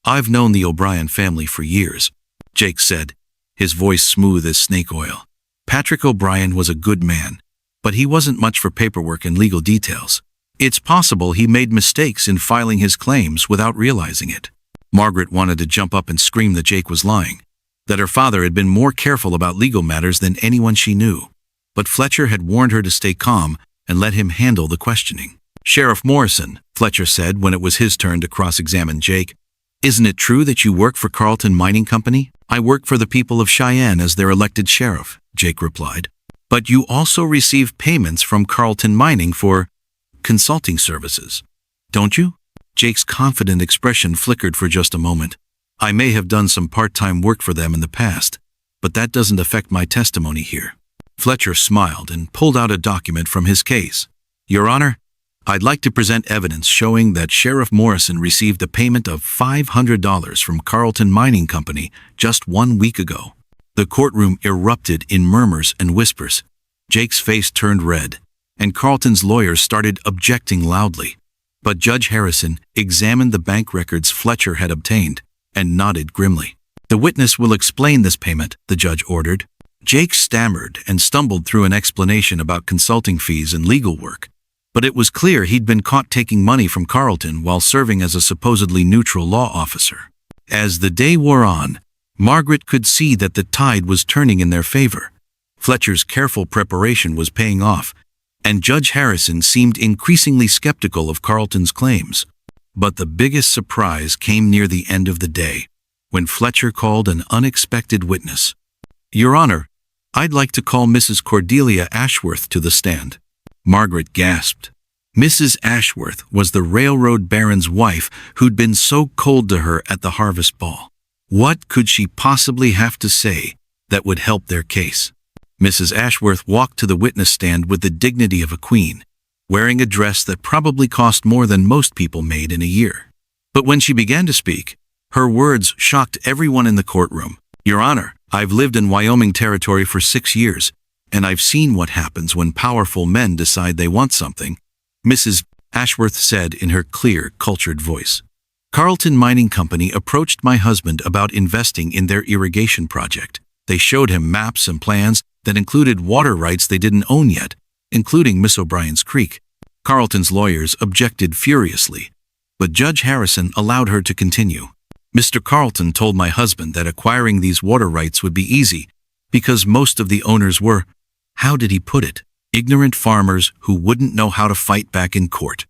I've known the O'Brien family for years," Jake said, his voice smooth as snake oil. "Patrick O'Brien was a good man, but he wasn't much for paperwork and legal details. It's possible he made mistakes in filing his claims without realizing it." Margaret wanted to jump up and scream that Jake was lying, that her father had been more careful about legal matters than anyone she knew. But Fletcher had warned her to stay calm and let him handle the questioning. "Sheriff Morrison," Fletcher said when it was his turn to cross-examine Jake, "isn't it true that you work for Carlton Mining Company?" "I work for the people of Cheyenne as their elected sheriff," Jake replied. "But you also receive payments from Carlton Mining for consulting services, don't you?" Jake's confident expression flickered for just a moment. "I may have done some part-time work for them in the past, but that doesn't affect my testimony here." Fletcher smiled and pulled out a document from his case. "Your Honor, I'd like to present evidence showing that Sheriff Morrison received a payment of $500 from Carlton Mining Company just 1 week ago." The courtroom erupted in murmurs and whispers. Jake's face turned red, and Carlton's lawyers started objecting loudly. But Judge Harrison examined the bank records Fletcher had obtained and nodded grimly. "The witness will explain this payment," the judge ordered. Jake stammered and stumbled through an explanation about consulting fees and legal work, but it was clear he'd been caught taking money from Carlton while serving as a supposedly neutral law officer. As the day wore on, Margaret could see that the tide was turning in their favor. Fletcher's careful preparation was paying off, and Judge Harrison seemed increasingly skeptical of Carlton's claims. But the biggest surprise came near the end of the day, when Fletcher called an unexpected witness. "Your Honor, I'd like to call Mrs. Cordelia Ashworth to the stand." Margaret gasped. Mrs. Ashworth was the railroad baron's wife who'd been so cold to her at the harvest ball. What could she possibly have to say that would help their case? Mrs. Ashworth walked to the witness stand with the dignity of a queen, wearing a dress that probably cost more than most people made in a year. But when she began to speak, her words shocked everyone in the courtroom. "Your Honor, I've lived in Wyoming Territory for 6 years, and I've seen what happens when powerful men decide they want something," Mrs. Ashworth said in her clear, cultured voice. "Carlton Mining Company approached my husband about investing in their irrigation project. They showed him maps and plans that included water rights they didn't own yet, including Miss O'Brien's Creek." Carlton's lawyers objected furiously, but Judge Harrison allowed her to continue. "Mr. Carlton told my husband that acquiring these water rights would be easy because most of the owners were, how did he put it, ignorant farmers who wouldn't know how to fight back in court."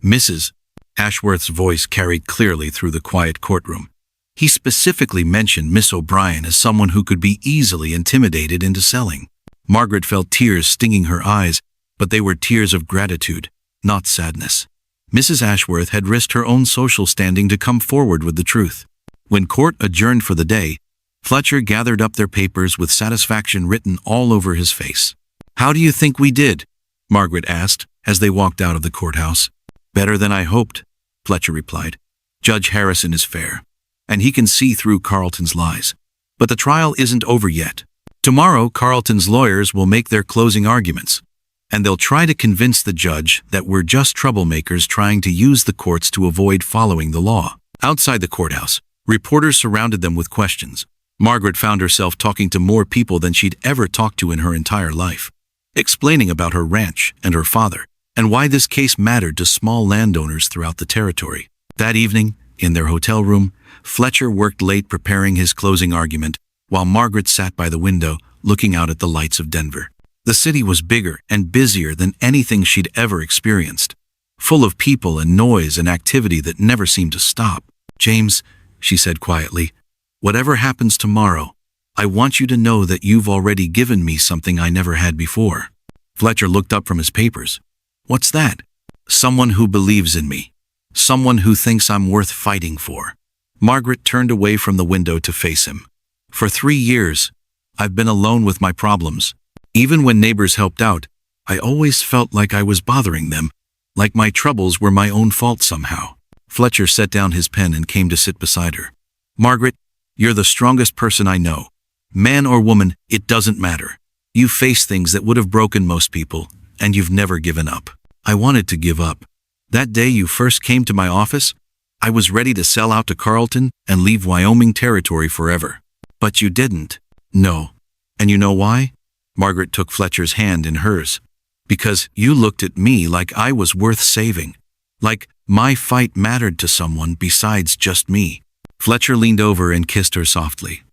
Mrs. Ashworth's voice carried clearly through the quiet courtroom. "He specifically mentioned Miss O'Brien as someone who could be easily intimidated into selling." Margaret felt tears stinging her eyes, but they were tears of gratitude, not sadness. Mrs. Ashworth had risked her own social standing to come forward with the truth. When court adjourned for the day, Fletcher gathered up their papers with satisfaction written all over his face. "How do you think we did?" Margaret asked as they walked out of the courthouse. "Better than I hoped," Fletcher replied. "Judge Harrison is fair, and he can see through Carlton's lies. But the trial isn't over yet. Tomorrow, Carlton's lawyers will make their closing arguments, and they'll try to convince the judge that we're just troublemakers trying to use the courts to avoid following the law." Outside the courthouse, reporters surrounded them with questions. Margaret found herself talking to more people than she'd ever talked to in her entire life, explaining about her ranch and her father, and why this case mattered to small landowners throughout the territory. That evening, in their hotel room, Fletcher worked late preparing his closing argument, while Margaret sat by the window, looking out at the lights of Denver. The city was bigger and busier than anything she'd ever experienced, full of people and noise and activity that never seemed to stop. "James," she said quietly, "whatever happens tomorrow, I want you to know that you've already given me something I never had before." Fletcher looked up from his papers. "What's that?" "Someone who believes in me. Someone who thinks I'm worth fighting for." Margaret turned away from the window to face him. "For 3 years, I've been alone with my problems. Even when neighbors helped out, I always felt like I was bothering them, like my troubles were my own fault somehow." Fletcher set down his pen and came to sit beside her. "Margaret, you're the strongest person I know. Man or woman, it doesn't matter. You face things that would have broken most people, and you've never given up." "I wanted to give up. That day you first came to my office, I was ready to sell out to Carlton and leave Wyoming Territory forever. But you didn't." "No. And you know why?" Margaret took Fletcher's hand in hers. "Because you looked at me like I was worth saving. Like my fight mattered to someone besides just me." Fletcher leaned over and kissed her softly.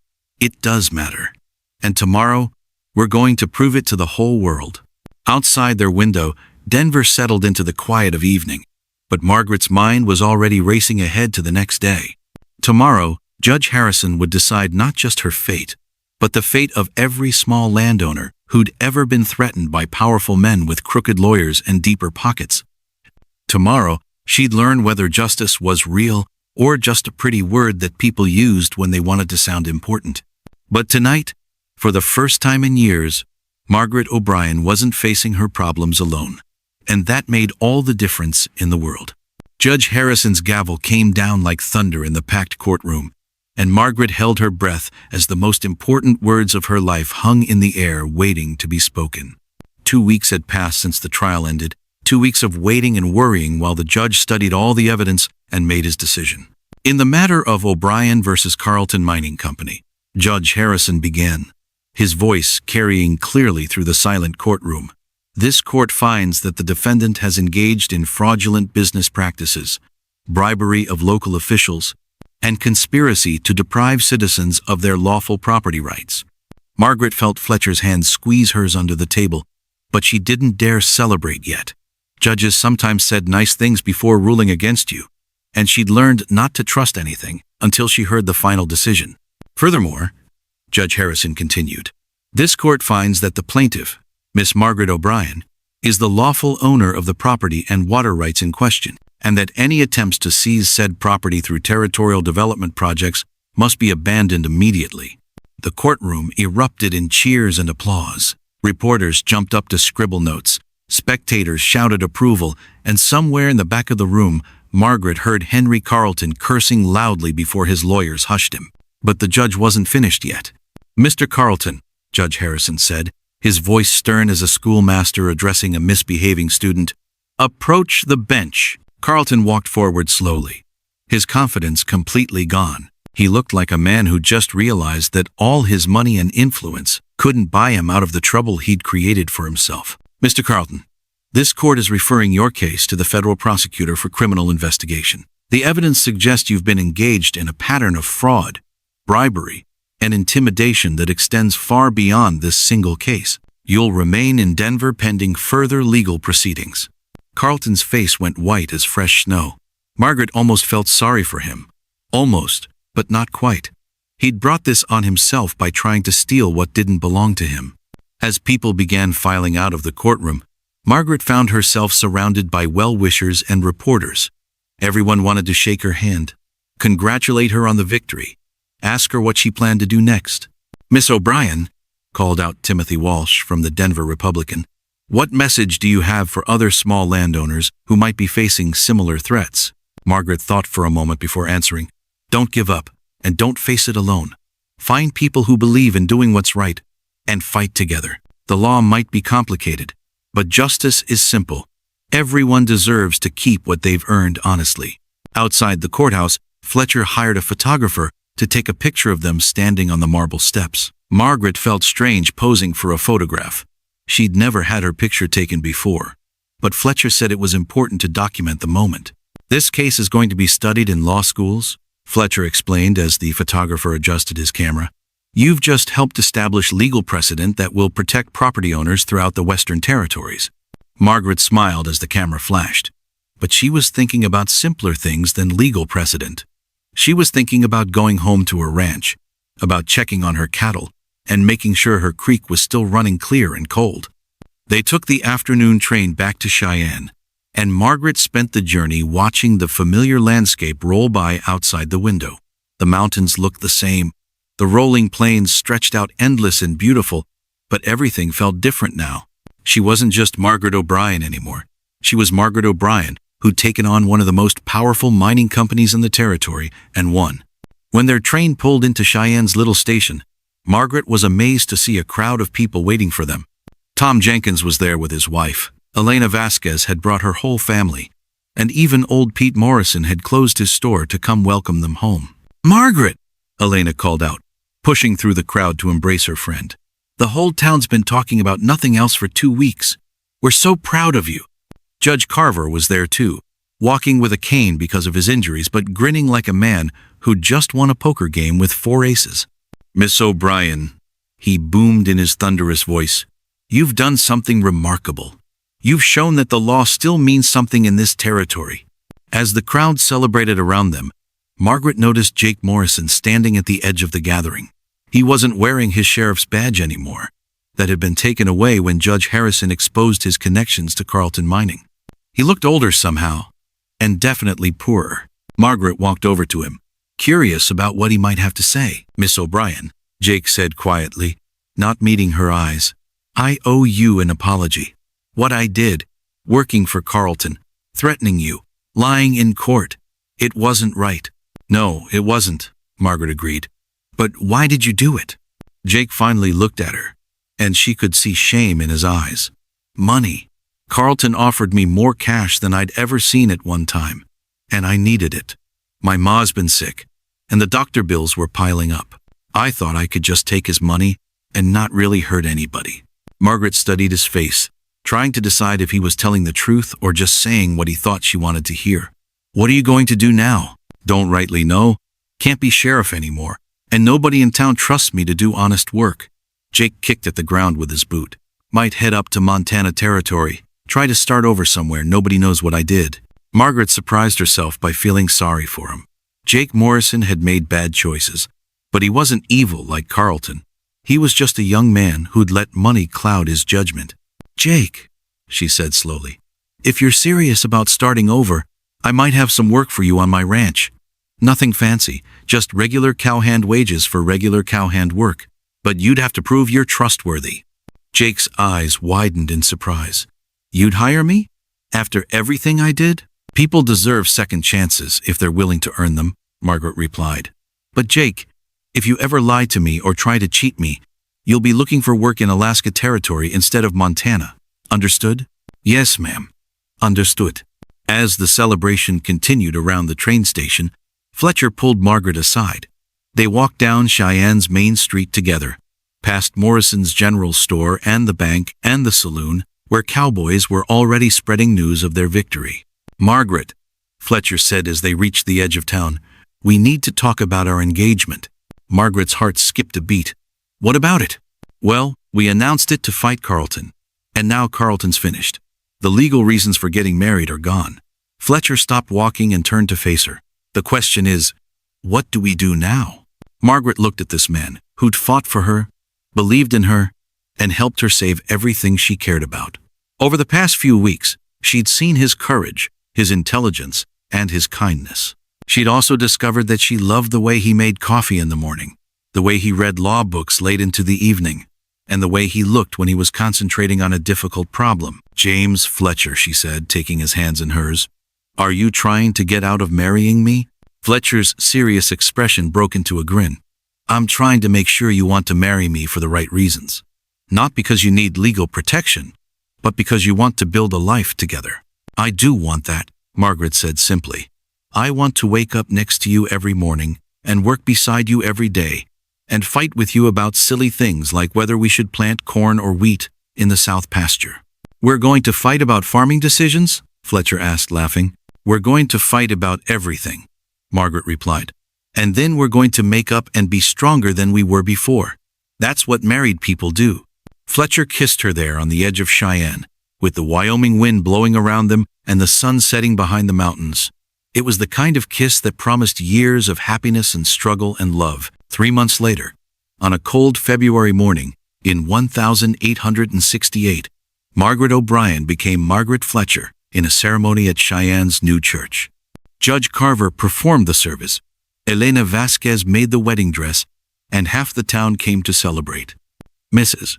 "It does matter. And tomorrow, we're going to prove it to the whole world." Outside their window, Denver settled into the quiet of evening, but Margaret's mind was already racing ahead to the next day. Tomorrow, Judge Harrison would decide not just her fate, but the fate of every small landowner who'd ever been threatened by powerful men with crooked lawyers and deeper pockets. Tomorrow, she'd learn whether justice was real or just a pretty word that people used when they wanted to sound important. But tonight, for the first time in years, Margaret O'Brien wasn't facing her problems alone. And that made all the difference in the world. Judge Harrison's gavel came down like thunder in the packed courtroom, and Margaret held her breath as the most important words of her life hung in the air waiting to be spoken. 2 weeks had passed since the trial ended, 2 weeks of waiting and worrying while the judge studied all the evidence and made his decision. In the matter of O'Brien versus Carlton Mining Company, Judge Harrison began, his voice carrying clearly through the silent courtroom. "This court finds that the defendant has engaged in fraudulent business practices, bribery of local officials, and conspiracy to deprive citizens of their lawful property rights." Margaret felt Fletcher's hand squeeze hers under the table, but she didn't dare celebrate yet. Judges sometimes said nice things before ruling against you, and she'd learned not to trust anything until she heard the final decision. "Furthermore," Judge Harrison continued, "this court finds that the plaintiff, Miss Margaret O'Brien, is the lawful owner of the property and water rights in question, and that any attempts to seize said property through territorial development projects must be abandoned immediately. The courtroom erupted in cheers and applause. Reporters jumped up to scribble notes. Spectators shouted approval, and somewhere in the back of the room, Margaret heard Henry Carleton cursing loudly before his lawyers hushed him. But the judge wasn't finished yet. "Mr. Carleton," Judge Harrison said, his voice stern as a schoolmaster addressing a misbehaving student, "approach the bench." Carleton walked forward slowly, his confidence completely gone. He looked like a man who just realized that all his money and influence couldn't buy him out of the trouble he'd created for himself. "Mr. Carleton, this court is referring your case to the federal prosecutor for criminal investigation. The evidence suggests you've been engaged in a pattern of fraud, bribery, and intimidation that extends far beyond this single case. You'll remain in Denver pending further legal proceedings." Carleton's face went white as fresh snow. Margaret almost felt sorry for him. Almost, but not quite. He'd brought this on himself by trying to steal what didn't belong to him. As people began filing out of the courtroom, Margaret found herself surrounded by well-wishers and reporters. Everyone wanted to shake her hand, congratulate her on the victory, ask her what she planned to do next. "Miss O'Brien," called out Timothy Walsh from the Denver Republican, "what message do you have for other small landowners who might be facing similar threats?" Margaret thought for a moment before answering. "Don't give up, and don't face it alone. Find people who believe in doing what's right, and fight together. The law might be complicated, but justice is simple. Everyone deserves to keep what they've earned honestly." Outside the courthouse, Fletcher hired a photographer to take a picture of them standing on the marble steps. Margaret felt strange posing for a photograph. She'd never had her picture taken before, but Fletcher said it was important to document the moment. "This case is going to be studied in law schools," Fletcher explained as the photographer adjusted his camera. "You've just helped establish legal precedent that will protect property owners throughout the Western Territories." Margaret smiled as the camera flashed, but she was thinking about simpler things than legal precedent. She was thinking about going home to her ranch, about checking on her cattle, and making sure her creek was still running clear and cold. They took the afternoon train back to Cheyenne, and Margaret spent the journey watching the familiar landscape roll by outside the window. The mountains looked the same. The rolling plains stretched out endless and beautiful, but everything felt different now. She wasn't just Margaret O'Brien anymore. She was Margaret O'Brien, who'd taken on one of the most powerful mining companies in the territory and won. When their train pulled into Cheyenne's little station, Margaret was amazed to see a crowd of people waiting for them. Tom Jenkins was there with his wife. Elena Vasquez had brought her whole family, and even old Pete Morrison had closed his store to come welcome them home. "Margaret!" Elena called out, pushing through the crowd to embrace her friend. "The whole town's been talking about nothing else for 2 weeks. We're so proud of you." Judge Carver was there too, walking with a cane because of his injuries, but grinning like a man who'd just won a poker game with 4 aces. "Miss O'Brien," he boomed in his thunderous voice, "you've done something remarkable. You've shown that the law still means something in this territory." As the crowd celebrated around them, Margaret noticed Jake Morrison standing at the edge of the gathering. He wasn't wearing his sheriff's badge anymore. That had been taken away when Judge Harrison exposed his connections to Carleton mining. He looked older somehow, and definitely poorer. Margaret walked over to him, curious about what he might have to say. "Miss O'Brien," Jake said quietly, not meeting her eyes, "I owe you an apology. What I did, working for Carleton, threatening you, lying in court, it wasn't right." "No, it wasn't," Margaret agreed. "But why did you do it?" Jake finally looked at her, and she could see shame in his eyes. "Money. Carleton offered me more cash than I'd ever seen at one time, and I needed it. My ma's been sick, and the doctor bills were piling up. I thought I could just take his money and not really hurt anybody." Margaret studied his face, trying to decide if he was telling the truth or just saying what he thought she wanted to hear. "What are you going to do now?" "Don't rightly know. Can't be sheriff anymore, and nobody in town trusts me to do honest work." Jake kicked at the ground with his boot. "Might head up to Montana Territory, try to start over somewhere nobody knows what I did." Margaret surprised herself by feeling sorry for him. Jake Morrison had made bad choices, but he wasn't evil like Carleton. He was just a young man who'd let money cloud his judgment. "Jake," she said slowly. If you're serious about starting over, I might have some work for you on my ranch. Nothing fancy, just regular cowhand wages for regular cowhand work. But you'd have to prove you're trustworthy. Jake's eyes widened in surprise. You'd hire me? After everything I did? People deserve second chances if they're willing to earn them, Margaret replied. But Jake, if you ever lie to me or try to cheat me, you'll be looking for work in Alaska Territory instead of Montana. Understood? Yes, ma'am. Understood. As the celebration continued around the train station, Fletcher pulled Margaret aside. They walked down Cheyenne's main street together, past Morrison's General Store and the bank and the saloon, where cowboys were already spreading news of their victory. Margaret, Fletcher said as they reached the edge of town, we need to talk about our engagement. Margaret's heart skipped a beat. What about it? Well, we announced it to fight Carlton. And now Carlton's finished. The legal reasons for getting married are gone. Fletcher stopped walking and turned to face her. The question is, what do we do now? Margaret looked at this man, who'd fought for her, believed in her, and helped her save everything she cared about. Over the past few weeks, she'd seen his courage, his intelligence, and his kindness. She'd also discovered that she loved the way he made coffee in the morning, the way he read law books late into the evening, and the way he looked when he was concentrating on a difficult problem. James Fletcher, she said, taking his hands in hers. Are you trying to get out of marrying me? Fletcher's serious expression broke into a grin. I'm trying to make sure you want to marry me for the right reasons. Not because you need legal protection, but because you want to build a life together. I do want that, Margaret said simply. I want to wake up next to you every morning and work beside you every day and fight with you about silly things like whether we should plant corn or wheat in the south pasture. We're going to fight about farming decisions? Fletcher asked, laughing. We're going to fight about everything, Margaret replied. And then we're going to make up and be stronger than we were before. That's what married people do. Fletcher kissed her there on the edge of Cheyenne, with the Wyoming wind blowing around them and the sun setting behind the mountains. It was the kind of kiss that promised years of happiness and struggle and love. 3 months later, on a cold February morning, in 1868, Margaret O'Brien became Margaret Fletcher in a ceremony at Cheyenne's new church. Judge Carver performed the service. Elena Vasquez made the wedding dress, and half the town came to celebrate. Mrs.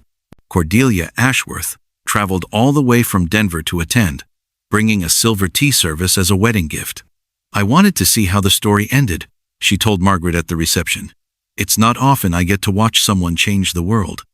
Cordelia Ashworth traveled all the way from Denver to attend, bringing a silver tea service as a wedding gift. I wanted to see how the story ended, she told Margaret at the reception. It's not often I get to watch someone change the world.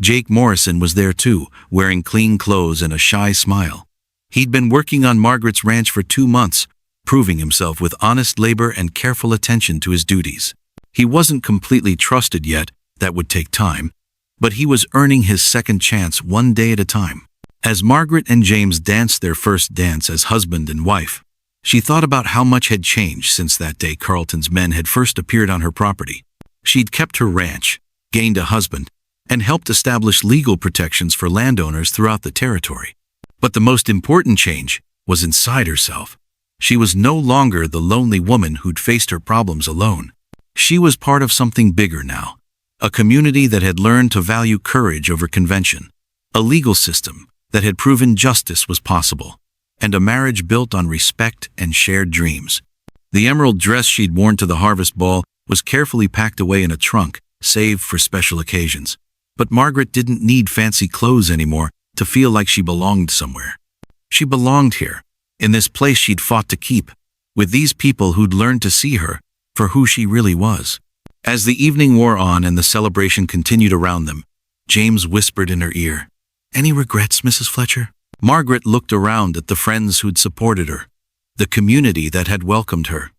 Jake Morrison was there too, wearing clean clothes and a shy smile. He'd been working on Margaret's ranch for 2 months, proving himself with honest labor and careful attention to his duties. He wasn't completely trusted yet, that would take time, but he was earning his second chance one day at a time. As Margaret and James danced their first dance as husband and wife, she thought about how much had changed since that day Carlton's men had first appeared on her property. She'd kept her ranch, gained a husband, and helped establish legal protections for landowners throughout the territory. But the most important change was inside herself. She was no longer the lonely woman who'd faced her problems alone. She was part of something bigger now, a community that had learned to value courage over convention, a legal system that had proven justice was possible, and a marriage built on respect and shared dreams. The emerald dress she'd worn to the harvest ball was carefully packed away in a trunk, saved for special occasions. But Margaret didn't need fancy clothes anymore to feel like she belonged somewhere. She belonged here, in this place she'd fought to keep, with these people who'd learned to see her for who she really was. As the evening wore on and the celebration continued around them, James whispered in her ear, "Any regrets, Mrs. Fletcher?" Margaret looked around at the friends who'd supported her, the community that had welcomed her,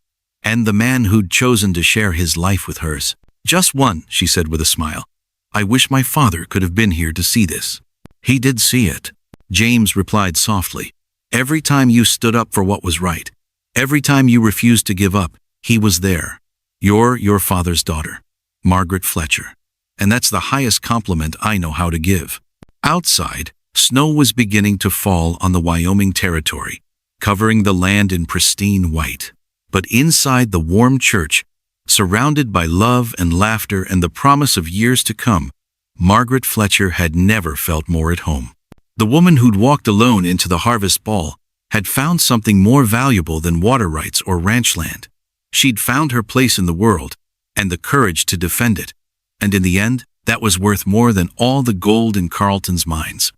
and the man who'd chosen to share his life with hers. "Just one," she said with a smile. "I wish my father could have been here to see this." "He did see it," James replied softly. "Every time you stood up for what was right, every time you refused to give up, he was there. You're your father's daughter, Margaret Fletcher. And that's the highest compliment I know how to give." Outside, snow was beginning to fall on the Wyoming Territory, covering the land in pristine white. But inside the warm church, surrounded by love and laughter and the promise of years to come, Margaret Fletcher had never felt more at home. The woman who'd walked alone into the harvest ball had found something more valuable than water rights or ranch land. She'd found her place in the world and the courage to defend it. And in the end, that was worth more than all the gold in Carlton's mines.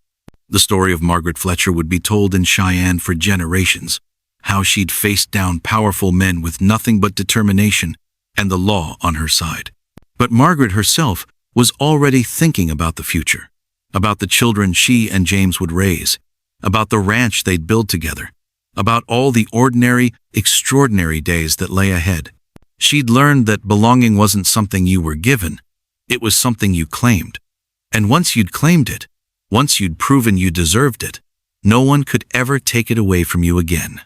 The story of Margaret Fletcher would be told in Cheyenne for generations, how she'd faced down powerful men with nothing but determination and the law on her side. But Margaret herself was already thinking about the future, about the children she and James would raise, about the ranch they'd build together, about all the ordinary, extraordinary days that lay ahead. She'd learned that belonging wasn't something you were given, it was something you claimed. And once you'd claimed it, once you'd proven you deserved it, no one could ever take it away from you again.